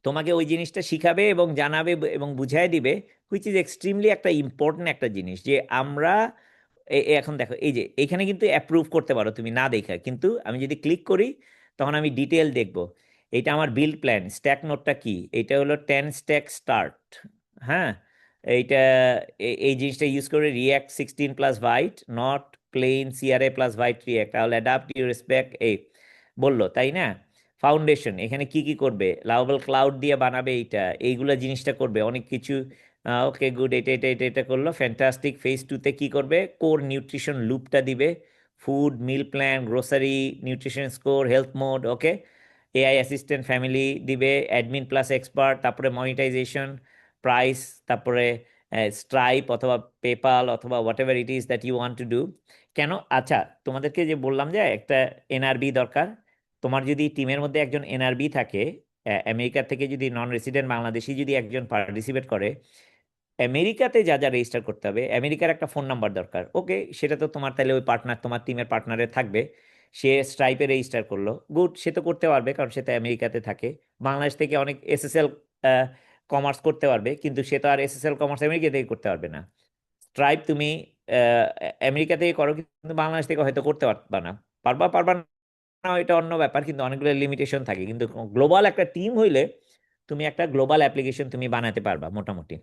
তোমাকে ওই জিনিসটা শিখাবে এবং জানাবে এবং বুঝাই দিবে, হুইচ ইজ এক্সট্রিমলি একটা ইম্পর্টেন্ট একটা জিনিস, যে আমরা এখন দেখো এই যে এখানে কিন্তু অ্যাপ্রুভ করতে পারো তুমি না দেখে, কিন্তু আমি যদি ক্লিক করি, তখন আমি ডিটেল দেখব। এটা আমার বিল্ড প্ল্যান, স্ট্যাক নোটটা কি, এটা হলো 10 স্ট্যাক স্টার্ট। হ্যাঁ, এইটা এই জিনিসটা ইউজ করে React 16 plus Vite, not plain CRA plus Vite React, I will adapt your spec, এই বললো, তাই না? ফাউন্ডেশন এখানে কি কি করবে, লাভেবল ক্লাউড দিয়ে বানাবে, এইগুলা জিনিসটা করবে অনেক কিছু। ওকে, গুড, এটা এটা এটা এটা করলো, ফ্যান্টাস্টিক। ফেজ 2-তে কি করবে, কোর নিউট্রিশন লুপটা দিবে, food, meal plan, grocery, nutrition score, health mode, okay. AI assistant family দিবে, অ্যাডমিন প্লাস এক্সপার্ট, তারপরে মনিটাইজেশন, প্রাইস, তারপরে স্ট্রাইপ অথবা পেপাল অথবা whatever it is that you want to do. কেন, আচ্ছা, তোমাদেরকে যে বললাম যে একটা এনআরবি দরকার, তোমার যদি টিমের মধ্যে একজন এনআরবি থাকে, আমেরিকা থেকে যদি নন রেসিডেন্ট বাংলাদেশি যদি একজন পার্টিসিপেট করে, আমেরিকাতে যা যা রেজিস্টার করতে হবে, আমেরিকার একটা ফোন নাম্বার দরকার। ওকে, সেটা তো তোমার তাহলে ওই পার্টনার, তোমার টিমের পার্টনারে থাকবে, সে স্ট্রাইপে রেজিস্টার করলো, গুড, সে তো করতে পারবে কারণ সে তো আমেরিকাতে থাকে। বাংলাদেশ থেকে অনেক এসএসএল কমার্স করতে পারবে, কিন্তু সে তো আর এসএসএল কমার্স আমেরিকা থেকে করতে পারবে না। স্ট্রাইপ তুমি আমেরিকা থেকে করো, কিন্তু বাংলাদেশ থেকে হয়তো করতে পারবা না। পারবা পারবা না এটা অন্য ব্যাপার, কিন্তু অনেকগুলো লিমিটেশন থাকে। কিন্তু গ্লোবাল একটা টিম হইলে তুমি একটা গ্লোবাল অ্যাপ্লিকেশন তুমি বানাতে পারবা মোটামুটি।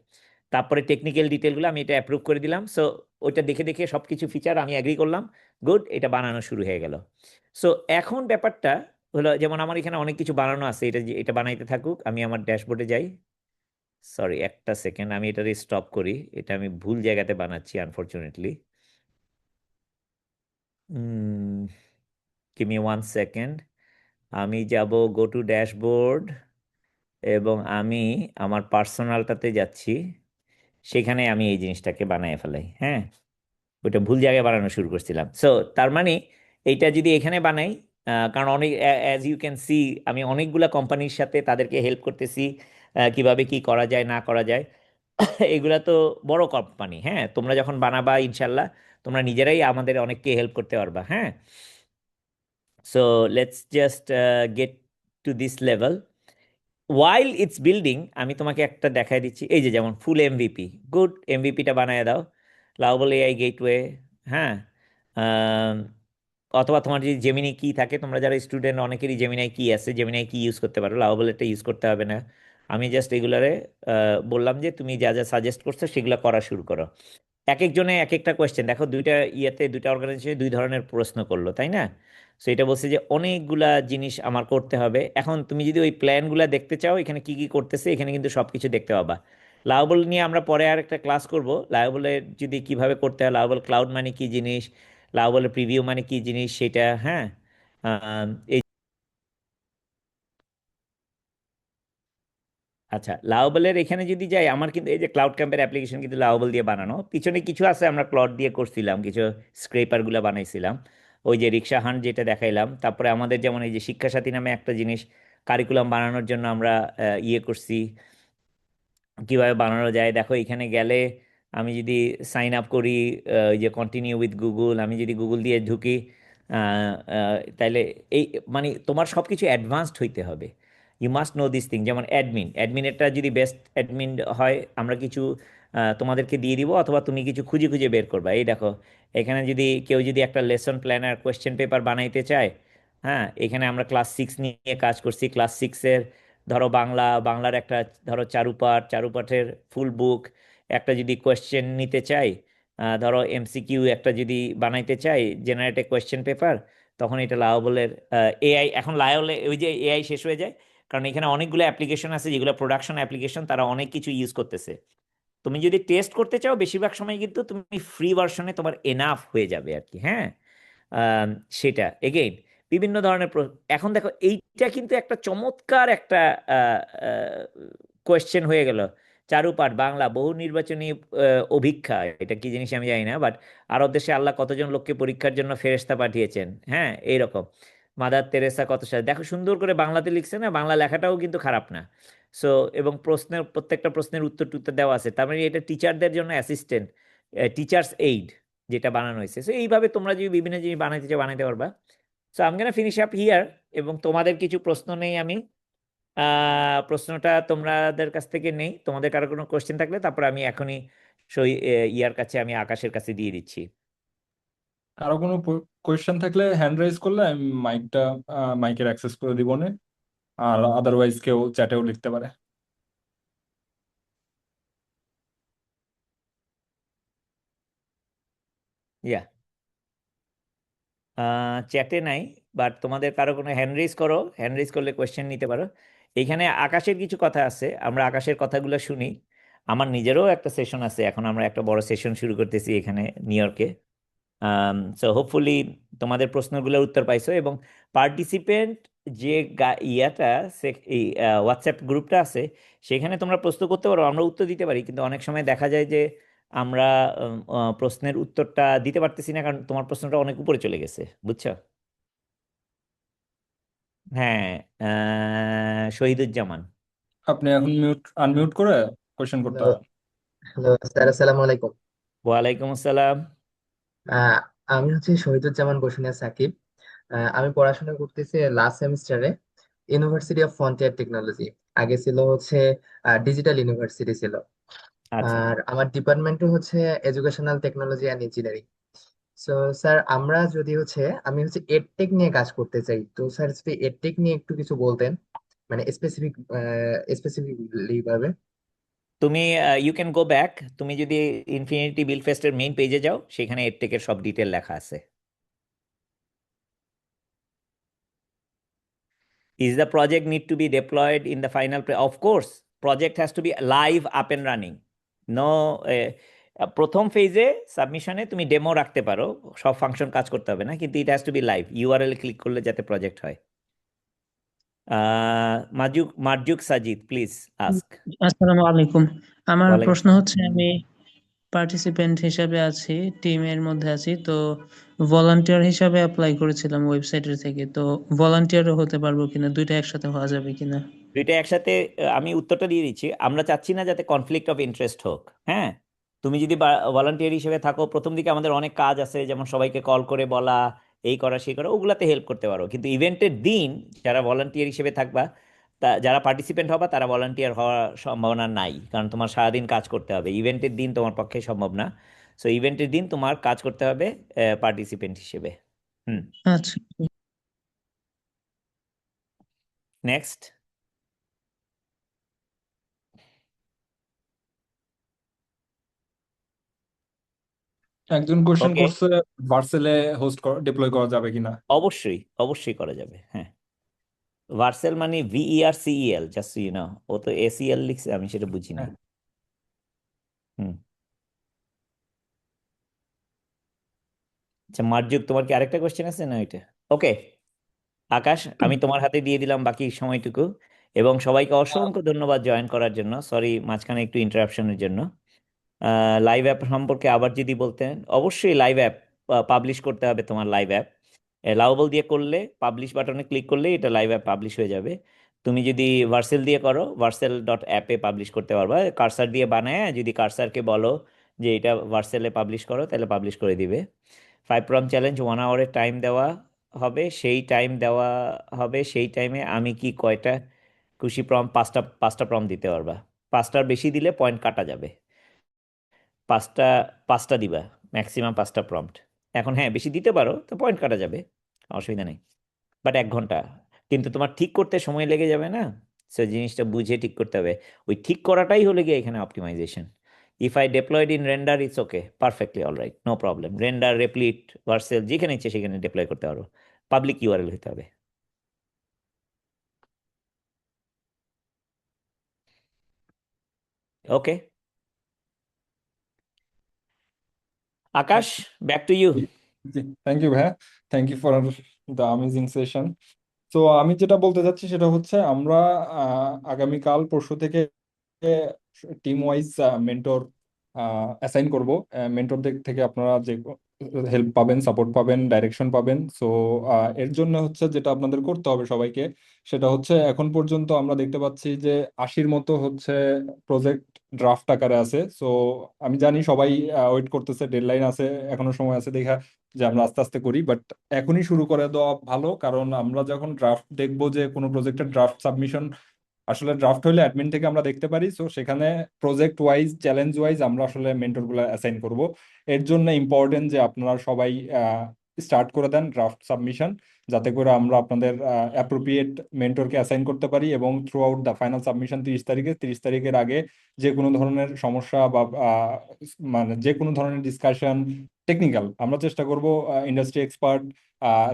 তারপরে টেকনিক্যাল ডিটেলগুলো আমি এটা অ্যাপ্রুভ করে দিলাম, সো ওইটা দেখে দেখে সব কিছু ফিচার আমি অ্যাগ্রি করলাম, গুড, এটা বানানো শুরু হয়ে গেল। সো এখন ব্যাপারটা হলো, যেমন আমার এখানে অনেক কিছু বানানো আছে, এটা বানাইতে থাকুক। আমি আমার ড্যাশবোর্ডে যাই, সরি একটা সেকেন্ড, আমি এটা স্টপ করি, এটা আমি ভুল জায়গাতে বানাচ্ছি আনফরচুনেটলি। Give me 1 second. আমি যাব গো টু ড্যাশবোর্ড এবং আমি আমার পার্সোনালটাতে যাচ্ছি, সেখানে আমি এই জিনিসটাকে বানায় ফেলাই। হ্যাঁ, ওইটা ভুল জায়গায় বানানো শুরু করছিলাম। সো তার মানে এইটা যদি এখানে বানাই, কারণ অনেক, অ্যাজ ইউ ক্যান সি, আমি অনেকগুলা কোম্পানির সাথে তাদেরকে হেল্প করতেছি কিভাবে কি করা যায় না করা যায়। এগুলা তো বড় কোম্পানি, হ্যাঁ, তোমরা যখন বানাবা ইনশাল্লাহ তোমরা নিজেরাই আমাদের অনেককে হেল্প করতে পারবা। হ্যাঁ, so let's just get to this level. While it's building আমি তোমাকে একটা দেখাই দিচ্ছি, এই যে যেমন ফুল এমভিপি, গুড, এমভিপিটা বানায় দাও, লাউবল এআই গেটওয়ে। হ্যাঁ, আম, অথবা তোমার যদি জেমিনি কি থাকে, তোমরা যারা স্টুডেন্ট অনেকেরই জেমিনাই কি আছে, জেমিনাই কি ইউজ করতে পারো, লাউবল এটা ইউজ করতে হবে না। আমি জাস্ট এগুলারে বললাম যে তুমি যা যা সাজেস্ট করছো সেগুলো করা শুরু করো। এক একজনে এক একটা কোয়েশ্চেন দেখো, দুইটা ইয়েতে দুইটা অর্গানাইজেশনে দুই ধরনের প্রশ্ন করলো, তাই না? সো এটা বলছে যে অনেকগুলা জিনিস আমার করতে হবে। এখন তুমি যদি ওই প্ল্যানগুলা দেখতে চাও, এখানে কি কি করতেছে এখানে কিন্তু সবকিছু দেখতে পাবা। লাউবল নিয়ে আমরা পরে আর একটা ক্লাস করব, লাউবলের যদি কিভাবে করতে হয়, লাউবল ক্লাউড মানে কি জিনিস, লাউবলের প্রিভিউ মানে কি জিনিস সেটা। হ্যাঁ, এই, আচ্ছা, লাউবলের এখানে যদি যাই, আমার কিন্তু এই যে ক্লাউড ক্যাম্পের অ্যাপ্লিকেশন কিন্তু লাউবল দিয়ে বানানো, পিছনে কিছু আছে আমরা ক্লড দিয়ে করছিলাম, কিছু স্ক্রেপারগুলো বানাইছিলাম, ওই যে রিক্সা হান্ট যেটা দেখাইলাম। তারপরে আমাদের যেমন এই যে শিক্ষাসাথী নামে একটা জিনিস কারিকুলাম বানানোর জন্য আমরা ইয়ে করছি, কিভাবে বানানো যায়। দেখো এখানে গেলে আমি যদি সাইন আপ করি, ওই যে কন্টিনিউ উইথ গুগল, আমি যদি গুগল দিয়ে ঢুকি, তাইলে এই, মানে তোমার সব কিছু অ্যাডভান্সড হইতে হবে। You must know this thing. যেমন অ্যাডমিনেরটা যদি বেস্ট অ্যাডমিন হয়, আমরা কিছু তোমাদেরকে দিয়ে দিব, অথবা তুমি কিছু খুঁজে খুঁজে বের করবা। এই দেখো এখানে যদি কেউ যদি একটা লেসন প্ল্যানার কোয়েশ্চেন পেপার বানাইতে চায়, হ্যাঁ, এখানে আমরা ক্লাস 6 নিয়ে কাজ করছি। ক্লাস 6-এর ধরো বাংলার একটা, ধরো চারুপাঠের ফুল বুক একটা যদি কোয়েশ্চেন নিতে চাই, ধরো এমসিকিউ একটা যদি বানাইতে চাই, জেনারেট কোয়েশ্চেন পেপার, তখন এটা লাওবলের এআই, এখন লাওবলে ওই যে এআই শেষ হয়ে যায়, কারণ এখানে অনেকগুলো অ্যাপ্লিকেশন আছে যেগুলো প্রোডাকশন অ্যাপ্লিকেশন, তারা অনেক কিছু ইউজ করতেছে। তুমি যদি টেস্ট করতে চাও, বেশিরভাগ সময় কিন্তু তুমি ফ্রি ভার্সনে তোমার এনাফ হয়ে যাবে আর কি। হ্যাঁ, আম, সেটা এগেইন বিভিন্ন ধরনের এখন দেখো এইটা কিন্তু একটা চমৎকার একটা কোয়েশ্চেন হয়ে গেল। চারুপাঠ বাংলা বহু নির্বাচনী অভিক্ষা, এটা কি জিনিস আমি জানি না, বাট আরব দেশে আল্লাহ কতজন লোককে পরীক্ষার জন্য ফেরেশতা পাঠিয়েছেন, হ্যাঁ, এইরকম। মাদার তেরেসা কত সালে, দেখো সুন্দর করে বাংলাতে লিখছে না, বাংলা লেখাটাও কিন্তু খারাপ না। সো এবং প্রত্যেকটা প্রশ্নের উত্তর টুত্তর দেওয়া আছে, তার মানে এটা টিচারদের জন্য অ্যাসিস্ট্যান্ট, টিচার্স এইড যেটা বানানো হয়েছে। সো এইভাবে তোমরা যদি বিভিন্ন জিনিস বানাইতে চাও বানাইতে পারবা। So um gonna finish up here, এবং তোমাদের কিছু প্রশ্ন নেই আমি, প্রশ্নটা তোমাদের কাছ থেকে নেই, তোমাদের কারো কোনো কোশ্চেন থাকলে তারপর আমি এখনই সই ইয়ার কাছে, আমি আকাশের কাছে দিয়ে দিচ্ছি। আরো কোনো কোয়েশ্চেন থাকলে হ্যান্ড রাইজ করলে আমি মাইকের অ্যাক্সেস করে দিব না, আর আদারওয়াইজ কেউ চ্যাটেও লিখতে পারে। ইয়া, চ্যাটে নাই, বাট তোমাদের কারো কোনো হ্যান্ড রেজ করো, হ্যান্ড রেজ করলে কোয়েশ্চেন নিতে পারো। এইখানে আকাশের কিছু কথা আছে, আমরা আকাশের কথাগুলো শুনি। আমার নিজেরও একটা সেশন আছে, এখন আমরা একটা বড় সেশন শুরু করতেছি এখানে নিউ ইয়র্কে। সো হোপফুলি তোমাদের প্রশ্নগুলোর উত্তর পাইছো, এবং পার্টিসিপেন্ট যে ইয়াটা এই হোয়াটসঅ্যাপ গ্রুপটা আছে, সেখানে তোমরা প্রশ্ন করতে পারো, আমরা উত্তর দিতে পারি, কিন্তু অনেক সময় দেখা যায় যে আমরা প্রশ্নের উত্তরটা দিতে পারতেছি না, কারণ তোমার প্রশ্নটা অনেক উপরে চলে গেছে, বুঝছো? হ্যাঁ, শহীদুজ্জামান। আপনি এখন আনমিউট করে কোয়েশ্চেন করতে হ্যালো হবে। হ্যালো স্যার, আসসালামু আলাইকুম। ওয়ালাইকুম আসসালাম। আহ, আমি হচ্ছে শহীদুজ্জামান বসুনিয়া সাকিব। আমি পড়াশোনা করতেছি লাস্ট সেমিস্টারে ইউনিভার্সিটি অফ ফ্রন্টিয়ার টেকনোলজি। আগে ছিল হচ্ছে ডিজিটাল ইউনিভার্সিটি ছিল। আচ্ছা, আর আমার ডিপার্টমেন্টও হচ্ছে educational technology and engineering. So sir, আমরা যদি হচ্ছে আমি হচ্ছে এডটেক নিয়ে কাজ করতে চাই, তো স্যার যদি এডটেক নিয়ে একটু কিছু বলতেন, মানে স্পেসিফিকলি ভাবে। তুমি ইউ ক্যান গো ব্যাক। তুমি যদি ইনফিনিটি বিল ফেস্টের মেইন পেজে যাও, সেখানে এডটেকের সব ডিটেল লেখা আছে। Is the project need to be deployed in the final? Of course, project has to be live, up and running. No, প্রথম ফেজে সাবমিশনে তুমি ডেমো রাখতে পারো, সব ফাংশন কাজ করতে হবে না, কিন্তু it has to be live. URL click করলে যাতে প্রজেক্ট হয়। Marzuk Sajid, please ask. আসসালামু আলাইকুম। আমার ওয়ালাইকুম প্রশ্ন হচ্ছে, আমি পার্টিসিপেন্ট হিসেবে আছি, টিমের মধ্যে আছি, তো ভলান্টিয়ার হিসাবে অ্যাপ্লাই করেছিলাম ওয়েবসাইটের থেকে। তো ভলান্টিয়ারও হতে পারবো কিনা, দুইটা একসাথে হওয়া যাবে কিনা? দুইটা একসাথে, আমি উত্তরটা দিয়ে দিচ্ছি। আমরা চাচ্ছি না যাতে কনফ্লিক্ট অফ ইন্টারেস্ট হোক। হ্যাঁ, তুমি যদি ভলান্টিয়ার হিসেবে থাকো, প্রথম দিকে আমাদের অনেক কাজ আছে, যেমন সবাইকে কল করে বলা, এই করা সেই করা, ওগুলাতে হেল্প করতে পারো। কিন্তু ইভেন্টের দিন যারা ভলান্টিয়ার হিসেবে থাকবা, যারা পার্টিসিপেন্ট হবা, তারা ভলান্টিয়ার হওয়ার সম্ভাবনা নাই, কারণ তোমার সারাদিন কাজ করতে হবে। ইভেন্টের দিন তোমার পক্ষে সম্ভব না। সো ইভেন্টের দিন তোমার কাজ করতে হবে পার্টিসিপেন্ট হিসেবে। হুম, আচ্ছা। নেক্সট। একজন কোশ্চেন ওকে, করছে ভার্সেলে হোস্ট ডিপ্লয় করা যাবে কিনা। অবশ্যই অবশ্যই করা যাবে। হ্যাঁ, ভার্সেল মানে VERCEL, জাস্ট ইউ নো। ও তো ACL লিখছে, আমি সেটা বুঝি নাই। হ্যাঁ। হুম, আচ্ছা মার্জুক, তোমার কি আরেকটা কোশ্চেন আছে না ওইটা? ওকে, আকাশ, আমি তোমার হাতে দিয়ে দিলাম বাকি সময়টুকু। এবং সবাইকে অসংখ্য ধন্যবাদ জয়েন করার জন্য। সরি মাঝখানে একটু ইন্টারাপশনের জন্য। লাইভ অ্যাপ সম্পর্কে আবার যদি বলতেন। অবশ্যই লাইভ অ্যাপ পাবলিশ করতে হবে। তোমার লাইভ অ্যাপ অ্যালাউবল দিয়ে করলে, পাবলিশ বাটনে ক্লিক করলে এটা লাইভ অ্যাপ পাবলিশ হয়ে যাবে। তুমি যদি ভার্সেল দিয়ে করো, ভার্সেল.অ্যাপে পাবলিশ করতে পারবা। কার্সার দিয়ে বানায়, যদি কার্সারকে বলো যে এটা ভার্সেলে পাবলিশ করো, তাহলে পাবলিশ করে দিবে। 5 প্রম্পট চ্যালেঞ্জ, 1 আওয়ারের টাইম দেওয়া হবে। সেই টাইমে আমি কি কয়টা খুশি প্রম্পট? পাঁচটা প্রম্পট দিতে পারবা। পাঁচটার বেশি দিলে পয়েন্ট কাটা যাবে। পাঁচটা পাঁচটা দিবা, ম্যাক্সিমাম 5টা প্রম্পট। এখন হ্যাঁ, বেশি দিতে পারো তো পয়েন্ট কাটা যাবে, অসুবিধা নেই। বাট 1 ঘন্টা কিন্তু তোমার ঠিক করতে সময় লেগে যাবে না? সে জিনিসটা বুঝে ঠিক করতে হবে। ওই ঠিক করাটাই হলে গিয়ে এখানে optimisation. If I deployed in Render, it's okay, perfectly all right, no problem. Render, Replit, Vercel, যেখানে ইচ্ছে সেখানে ডিপ্লয় করতে পারো। পাবলিক ইউআরএল হতে হবে। Okay, Akash, back to you. Thank you ভাইয়া, thank you for the amazing session. তো আমি যেটা বলতে চাচ্ছি সেটা হচ্ছে আমরা আগামীকাল পরশু থেকে টিম ওয়াইজ মেন্টর অ্যাসাইন করব। মেন্টর দিক থেকে আপনারা যে হেল্প পাবেন, সাপোর্ট পাবেন, ডাইরেকশন পাবেন। সো এর জন্য হচ্ছে যেটা আপনাদের করতে হবে সবাইকে, সেটা হচ্ছে এখন পর্যন্ত আমরা দেখতে পাচ্ছি যে 80-র মতো হচ্ছে প্রজেক্ট ড্রাফট আকারে আছে। সো আমি জানি সবাই ওয়েট করতেছে, ডেডলাইন আছে, এখনো সময় আছে দেখা যে আমরা আস্তে আস্তে করি, বাট এখনই শুরু করে দেওয়া ভালো। কারণ আমরা যখন ড্রাফট দেখবো, যে কোনো প্রজেক্টের ড্রাফট সাবমিশন আসলে ড্রাফট হইলে অ্যাডমিন থেকে আমরা দেখতে পারি, সো সেখানে প্রজেক্ট ওয়াইজ, চ্যালেঞ্জ ওয়াইজ আমরা আসলে মেন্টর গুলো অ্যাসাইন করব। এর জন্য ইম্পর্টেন্ট যে আপনারা সবাই স্টার্ট করে দেন ড্রাফট সাবমিশন, যাতে করে আমরা আপনাদের অ্যাপ্রোপ্রিয়েট মেন্টরকে অ্যাসাইন করতে পারি। এবং through out the final submission 30 তারিখের আগে যে কোনো ধরনের সমস্যা বা মানে যে কোনো ধরনের ডিসকাশন টেকনিক্যাল, আমরা চেষ্টা করব industry expert,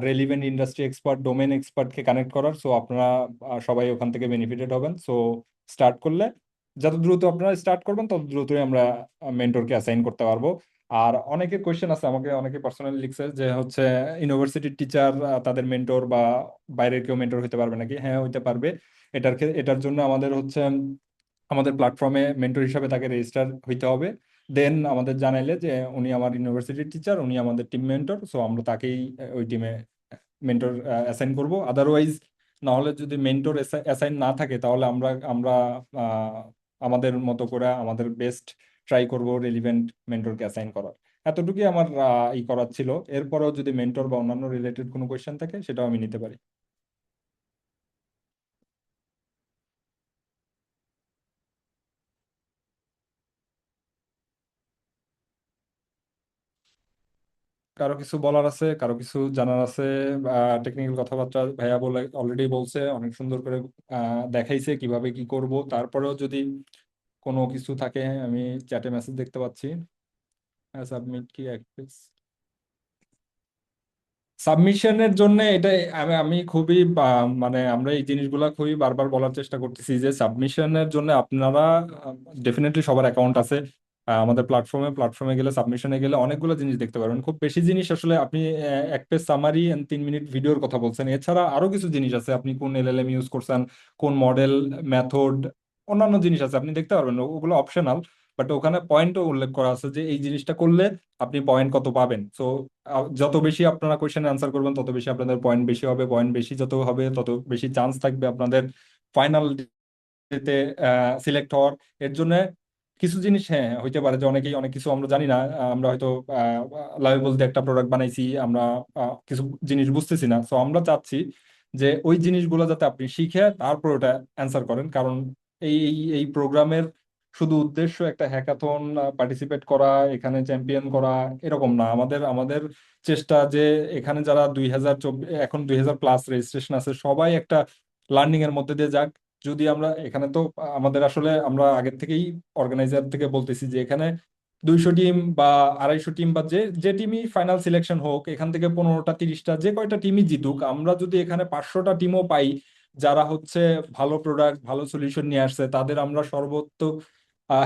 relevant industry expert, domain এক্সপার্টকে কানেক্ট করার। সো আপনারা সবাই ওখান থেকে বেনিফিটেড হবেন। সো স্টার্ট করলে, যত দ্রুত আপনারা স্টার্ট করবেন তত দ্রুতই আমরা মেন্টরকে অ্যাসাইন করতে পারবো। আর অনেকের কোয়েশ্চেন আছে, আমাকে অনেকে পার্সোনালি লিখছে যে হচ্ছে ইউনিভার্সিটির টিচার তাদের মেন্টর বা বাইরের কেউ মেন্টর হতে পারবে নাকি। হ্যাঁ, হইতে পারবে। এটার জন্য আমাদের হচ্ছে আমাদের প্ল্যাটফর্মে মেন্টর হিসাবে তাকে রেজিস্টার হইতে হবে। দেন আমাদের জানাইলে যে উনি আমার ইউনিভার্সিটির টিচার, উনি আমাদের টিম মেন্টর, সো আমরা তাকেই ওই টিমে মেন্টর অ্যাসাইন করব। আদারওয়াইজ, না হলে যদি মেন্টর অ্যাসাইন না থাকে, তাহলে আমরা আমরা আমাদের মতো করে আমাদের বেস্ট ট্রাই করব রেলিভেন্ট মেন্টরকে অ্যাসাইন করার। এতটুকুই আমার করার ছিল। এরপরেও যদি মেন্টর বা অন্যান্য রিলেটেড কোনো কোয়েশ্চেন থাকে সেটাও আমি নিতে পারি। কারো কিছু বলার আছে, কারো কিছু জানার আছে? টেকনিক্যাল কথাবার্তা ভাইয়া বলে অলরেডি বলছে, অনেক সুন্দর করে দেখাইছে কিভাবে কি করব। তারপরেও যদি কোনো কিছু থাকে, আমি চ্যাটে মেসেজ দেখতে পাচ্ছি। সাবমিট কি সাবমিশনের জন্য এটা আমি খুবই মানে আমরা এই জিনিসগুলা খুবই বারবার বলার চেষ্টা করতেছি যে সাবমিশনের জন্য আপনারা ডেফিনেটলি সবার অ্যাকাউন্ট আছে আমাদের প্ল্যাটফর্মে গেলে, সাবমিশনে গেলে অনেকগুলো জিনিস দেখতে পারবেন। খুব বেশি জিনিস আসলে আপনি এক পেজ সামারি 3 মিনিট ভিডিওর কথা বলছেন, এছাড়া আরো কিছু জিনিস আছে, আপনি কোন এলএলএম ইউজ করছেন, কোন মডেল, মেথড, অন্যান্য জিনিস আছে আপনি দেখতে পারবেন, ওগুলো অপশনাল। বাট ওখানে পয়েন্টও উল্লেখ করা আছে যে এই জিনিসটা করলে আপনি পয়েন্ট কত পাবেন। সো যত বেশি আপনারা কোয়েশ্চেন অ্যান্সার করবেন তত বেশি আপনাদের পয়েন্ট বেশি হবে, পয়েন্ট বেশি যত হবে তত বেশি চান্স থাকবে আপনাদের ফাইনাল তে সিলেক্ট হওয়ার। এর জন্য কিছু জিনিস হ্যাঁ হইতে পারে যে অনেকেই অনেক কিছু আমরা জানি না, আমরা হয়তো লাভেবল দিয়ে একটা প্রোডাক্ট বানাইছি, আমরা কিছু জিনিস বুঝতেছি না। সো আমরা চাচ্ছি যে ওই জিনিসগুলো যাতে আপনি শিখে তারপর ওটা অ্যান্সার করেন, কারণ এই প্রোগ্রামের শুধু উদ্দেশ্য একটা হ্যাকাথন পার্টিসিপেট করা, এখানে চ্যাম্পিয়ন করা এরকম না। আমাদের আমাদের চেষ্টা যে এখানে যারা 2024 এখন 2000+ রেজিস্ট্রেশন আছে সবাই একটা লার্নিং এর মধ্যে দিয়ে যাক। যদি আমরা এখানে তো আমাদের আসলে আমরা আগের থেকেই অর্গানাইজার থেকে বলতেছি যে এখানে 200 টিম বা 250 টিম বা যে যে টিমই ফাইনাল সিলেকশন হোক, এখান থেকে 15টা 30টা যে কয়টা টিমই জিতুক, আমরা যদি এখানে 500টা টিমও পাই যারা হচ্ছে ভালো প্রোডাক্ট ভালো সলিউশন নিয়ে আসছে, তাদের আমরা সর্বোচ্চ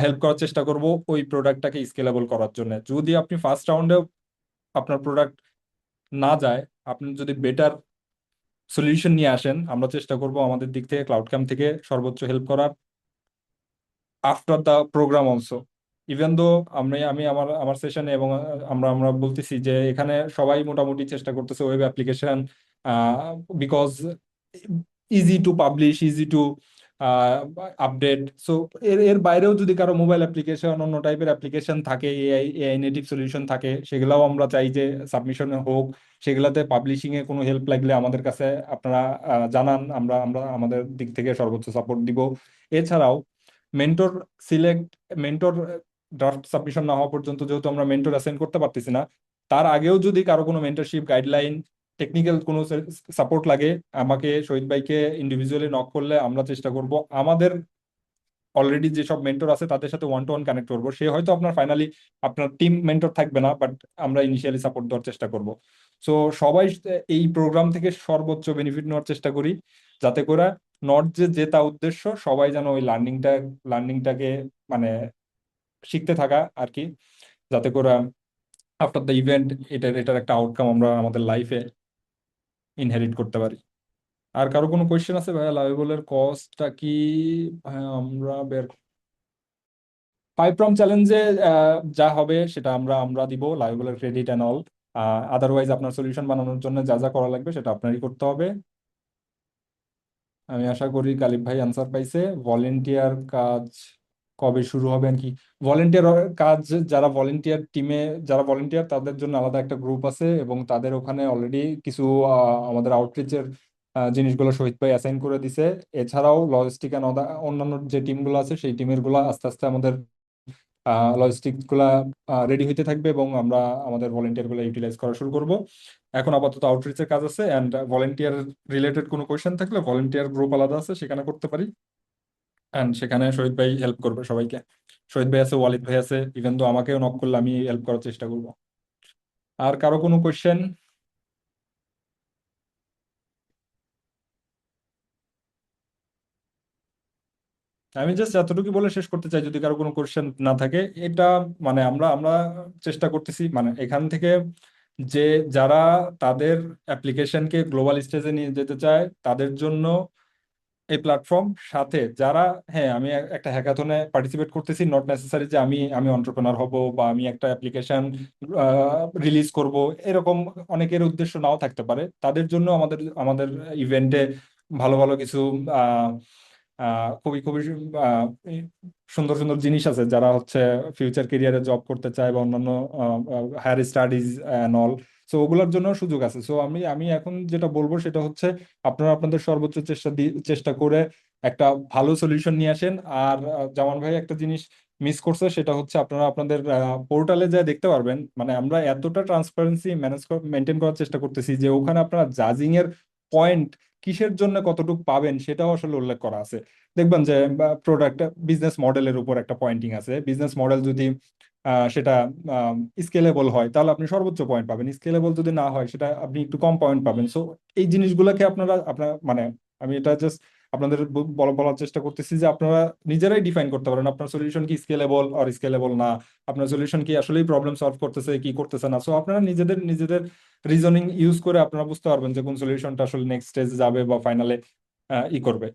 হেল্প করার চেষ্টা করব ওই প্রোডাক্টটাকে স্কেলেবল করার জন্য। যদি আপনি ফার্স্ট রাউন্ডে আপনার প্রোডাক্ট না যায়, আপনি যদি বেটার সলিউশন নিয়ে আসেন, আমরা চেষ্টা করব আমাদের দিক থেকে ক্লাউড ক্যাম্প থেকে সর্বোচ্চ হেল্প করার after the program also. Even though আমি আমার আমার সেশনে এবং আমরা আমরা বলতেছি যে এখানে সবাই মোটামুটি চেষ্টা করতেছে web application, because easy to publish, easy to update. So এর এর বাইরেও যদি কারো মোবাইল অ্যাপ্লিকেশন অন্য টাইপের অ্যাপ্লিকেশন থাকে, এআই নেটিভ সলিউশন থাকে, সেগুলাও আমরা চাই যে সাবমিশনে হোক। সেগুলাতে পাবলিশিং এ কোনো হেল্প লাগলে আমাদের কাছে আপনারা জানান, আমরা আমরা আমাদের দিক থেকে সর্বোচ্চ সাপোর্ট দিব। এছাড়াও mentor select mentor draft submission না হওয়া পর্যন্ত যেহেতু আমরা মেন্টর অ্যাসাইন করতে পারতেছি না, তার আগেও যদি কারো কোনো মেন্টরশিপ গাইডলাইন টেকনিক্যাল কোনো সাপোর্ট লাগে, আমাকে শহীদ ভাইকে ইন্ডিভিজুয়ালি নক করলে আমরা চেষ্টা করব আমাদের অলরেডি যেসব মেন্টর আছে তাদের সাথে 1-to-1 কানেক্ট করবো। সে হয়তো আপনার ফাইনালি আপনার টিম মেন্টর থাকবে না, বাট আমরা ইনিশিয়ালি সাপোর্ট দেওয়ার চেষ্টা করব। সো সবাই এই প্রোগ্রাম থেকে সর্বোচ্চ বেনিফিট নেওয়ার চেষ্টা করি, যাতে করে নট যে জেতা উদ্দেশ্য, সবাই যেন ওই লার্নিংটাকে মানে শিখতে থাকা আর কি, যাতে করে আফটার দ্য ইভেন্ট এটার একটা আউটকাম আমরা আমাদের লাইফে ইনহেরিট করতে পারি। আর কারো কোনো কোয়েশ্চেন আছে ভাইয়া? লাভেবলের কস্টটা কি ভাইয়া আমরা বের 5 রাউন্ড চ্যালেঞ্জে যা হবে সেটা আমরা আমরা দিব, লাইভেবলের ক্রেডিট অ্যান্ড অল। আদারওয়াইজ আপনার সলিউশন বানানোর জন্য যা যা করা লাগবে সেটা আপনারই করতে হবে। আমি আশা করি কালিব ভাই আনসার পাইছে। ভলেন্টিয়ার কাজ কবে শুরু হবে কি? ভলেন্টিয়ার কাজ, যারা ভলেন্টিয়ার তাদের জন্য আলাদা একটা গ্রুপ আছে, এবং তাদের ওখানে অলরেডি কিছু আমাদের আউটরিচের জিনিসগুলো শহীদ ভাই অ্যাসাইন করে দিছে। এছাড়াও লজিস্টিক অ্যান্ড অন্যান্য যে টিমগুলো আছে সেই টিমের গুলা আস্তে আস্তে আমাদের লজিস্টিক গুলা রেডি হইতে থাকবে, এবং আমরা আমাদের ভলেন্টিয়ার গুলো ইউটিলাইজ করা শুরু করব। এখন আপাতত আউটরিচের কাজ আছে, অ্যান্ড ভলেন্টিয়ার রিলেটেড কোনো কোয়েশ্চেন থাকলে ভলেন্টিয়ার গ্রুপ আলাদা আছে, সেখানে করতে পারি। অ্যান্ড সেখানে শহীদ ভাই হেল্প করবে সবাইকে। শহীদ ভাই আছে, ওয়ালিদ ভাই আছে, ইভেন তো আমাকেও নক করলে আমি হেল্প করার চেষ্টা করব। আর কারো কোনো কোয়েশ্চেন? আমি জাস্ট এতটুকু বলে শেষ করতে চাই, যদি কারো কোনো কোয়েশ্চেন না থাকে। এটা মানে আমরা আমরা চেষ্টা করতেছি মানে এখান থেকে যে যারা তাদের অ্যাপ্লিকেশনকে গ্লোবাল স্টেজে নিয়ে যেতে চায় তাদের জন্য এই প্ল্যাটফর্ম। সাথে যারা হ্যাঁ আমি একটা হ্যাকাথনে পার্টিসিপেট করতেছি, নট নেসেসারি যে আমি আমি এন্টারপ্রেনার হব বা আমি একটা অ্যাপ্লিকেশন রিলিজ করব, এরকম অনেকের উদ্দেশ্য নাও থাকতে পারে। তাদের জন্য আমাদের আমাদের ইভেন্টে ভালো ভালো কিছু খুবই খুবই এই সুন্দর সুন্দর জিনিস আছে, যারা হচ্ছে ফিউচার কেরিয়ারে জব করতে চায় বা অন্যান্য higher studies and all. So ওগুলোর জন্য সুযোগ আছে। সো আমি এখন যেটা বলবো সেটা হচ্ছে আপনারা আপনাদের সর্বোচ্চ চেষ্টা করে একটা ভালো সলিউশন নিয়ে আসেন। আর জামান ভাই একটা জিনিস মিস করছে, সেটা হচ্ছে আপনারা আপনাদের পোর্টালে যা দেখতে পারবেন, মানে আমরা এতটা ট্রান্সপারেন্সি মেনটেন করার চেষ্টা করতেছি যে ওখানে আপনারা জাজিং এর পয়েন্ট কিসের জন্য কতটুকু পাবেন সেটাও আসলে উল্লেখ করা আছে। দেখবেন যে প্রোডাক্ট বিজনেস মডেলের উপর একটা পয়েন্টিং আছে। বিজনেস মডেল যদি সেটা স্কেলেবল হয় তাহলে আপনি সর্বোচ্চ পয়েন্ট পাবেন, স্কেলেবল যদি না হয় সেটা আপনি একটু কম পয়েন্ট পাবেন। সো এই জিনিসগুলোকে আপনার মানে আমি এটা জাস্ট আপনাদের বলার চেষ্টা করতেছি যে আপনারা নিজেরাই ডিফাইন করতে পারেন আপনার সলিউশন কি স্কেলেবল আর স্কেলেবল না, আপনার সলিউশন কি আসলেই প্রবলেম সলভ করতেছে কি করতেছে না। সো আপনারা নিজেদের নিজেদের রিজনিং ইউজ করে আপনারা বুঝতে পারবেন যে কোন সলিউশনটা আসলে নেক্সট স্টেজ যাবে বা ফাইনালে ই করবে।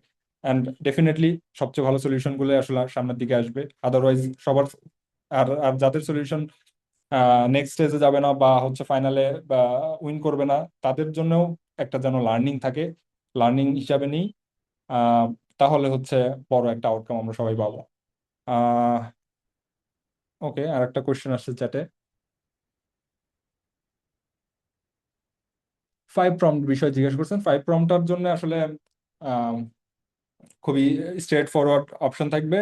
অ্যান্ড ডেফিনেটলি সবচেয়ে ভালো সলিউশন গুলো আসলে সামনের দিকে আসবে। আদারওয়াইজ সবার আর আর যাদের সলিউশন নেক্সট স্টেজে যাবে না বা হচ্ছে ফাইনালে বা উইন করবে না, তাদের জন্যও একটা যেন লার্নিং থাকে, লার্নিং হিসাবে নিই। আহ, তাহলে হচ্ছে বড় একটা আউটকাম আমরা সবাই পাবো। ওকে, আর একটা কোয়েশ্চেন আসছে চ্যাটে। 5 প্রম্পট বিষয় জিজ্ঞেস করছেন। 5 প্রম্পটার জন্য আসলে আহ, খুবই স্ট্রেট ফরওয়ার্ড অপশন থাকবে।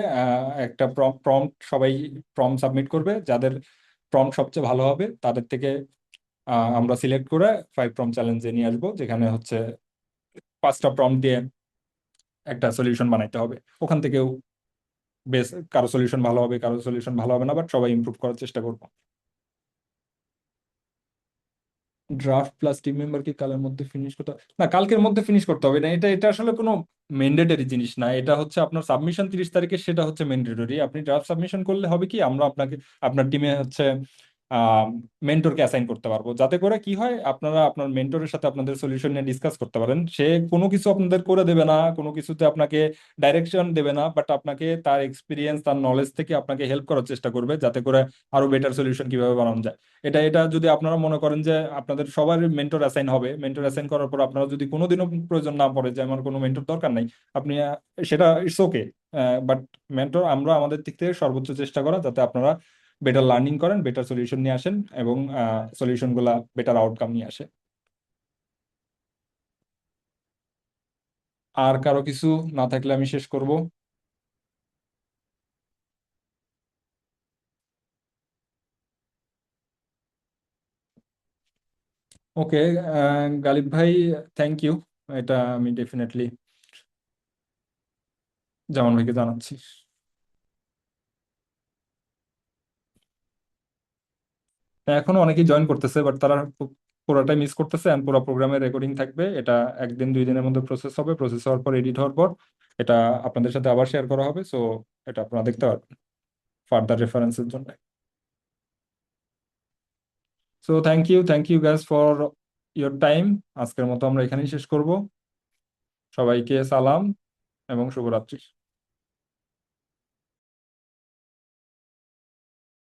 একটা প্রম্পট সবাই প্রম্পট সাবমিট করবে, যাদের প্রম্পট সবচেয়ে ভালো হবে তাদের থেকে আমরা সিলেক্ট করে 5 প্রম্পট চ্যালেঞ্জে নিয়ে আসবো, যেখানে হচ্ছে 5টা প্রম্পট দিয়ে একটা সলিউশন বানাইতে হবে। ওখান থেকেও বেশ কারো সলিউশন ভালো হবে, কারো সলিউশন ভালো হবে না, বাট সবাই ইমপ্রুভ করার চেষ্টা করবো। ড্রাফট প্লাস টিম মেম্বার কি কালের মধ্যে ফিনিশ করতে হবে? না, কালকের মধ্যে ফিনিশ করতে হবে না, এটা এটা আসলে কোনো ম্যান্ডেটরি জিনিস না। এটা হচ্ছে আপনার সাবমিশন 30 তারিখে, সেটা হচ্ছে ম্যান্ডেটরি। আপনি ড্রাফট সাবমিশন করলে হবে কি, আমরা আপনাকে আপনার টিমে হচ্ছে মেন্টরকে অ্যাসাইন করতে পারবো, যাতে করে কি হয় আপনারা আপনার মেন্টরের সাথে আপনাদের সলিউশন নিয়ে ডিসকাস করতে পারেন। সে কোনো কিছু আপনাদের করে দেবে না, কোনো কিছুতে আপনাকে ডাইরেকশন দেবে না, বাট আপনাকে তার এক্সপিরিয়েন্স তার নলেজ থেকে আপনাকে হেল্প করার চেষ্টা করবে, যাতে করে আরো বেটার সলিউশন কিভাবে বানানো যায়। এটা এটা যদি আপনারা মনে করেন যে আপনাদের সবার মেন্টর অ্যাসাইন হবে, মেন্টর অ্যাসাইন করার পর আপনারা যদি কোনোদিনও প্রয়োজন না পড়ে যে আমার কোনো মেন্টর দরকার নাই, আপনি সেটা ইটস ওকে। বাট মেন্টর আমরা আমাদের দিক থেকে সর্বোচ্চ চেষ্টা করা যাতে আপনারা বেটার লার্নিং করেন, বেটার সলিউশন নিয়ে আসেন এবং সলিউশন গুলা বেটার আউটকাম নিয়ে আসে। আর কারো কিছু না থাকলে আমি শেষ করব। ওকে, গালিব ভাই, থ্যাংক ইউ। এটা আমি ডেফিনেটলি জামান ভাইকে জানাচ্ছি। এখনো অনেকেই জয়েন করতেছে, বাট তারা পুরোটাই মিস করতেছে। এন্ড পুরো প্রোগ্রামের রেকর্ডিং থাকবে, এটা 1 দিন 2 দিনের মধ্যে প্রসেস হবে। প্রসেস হওয়ার পর, এডিট হওয়ার পর এটা আপনাদের সাথে আবার শেয়ার করা হবে। সো এটা আপনারা দেখতে পারবেন ফার্দার রেফারেন্সের জন্য। So thank you guys for your time. আজকের মতো আমরা এখানেই শেষ করব। সবাইকে সালাম এবং শুভরাত্রি।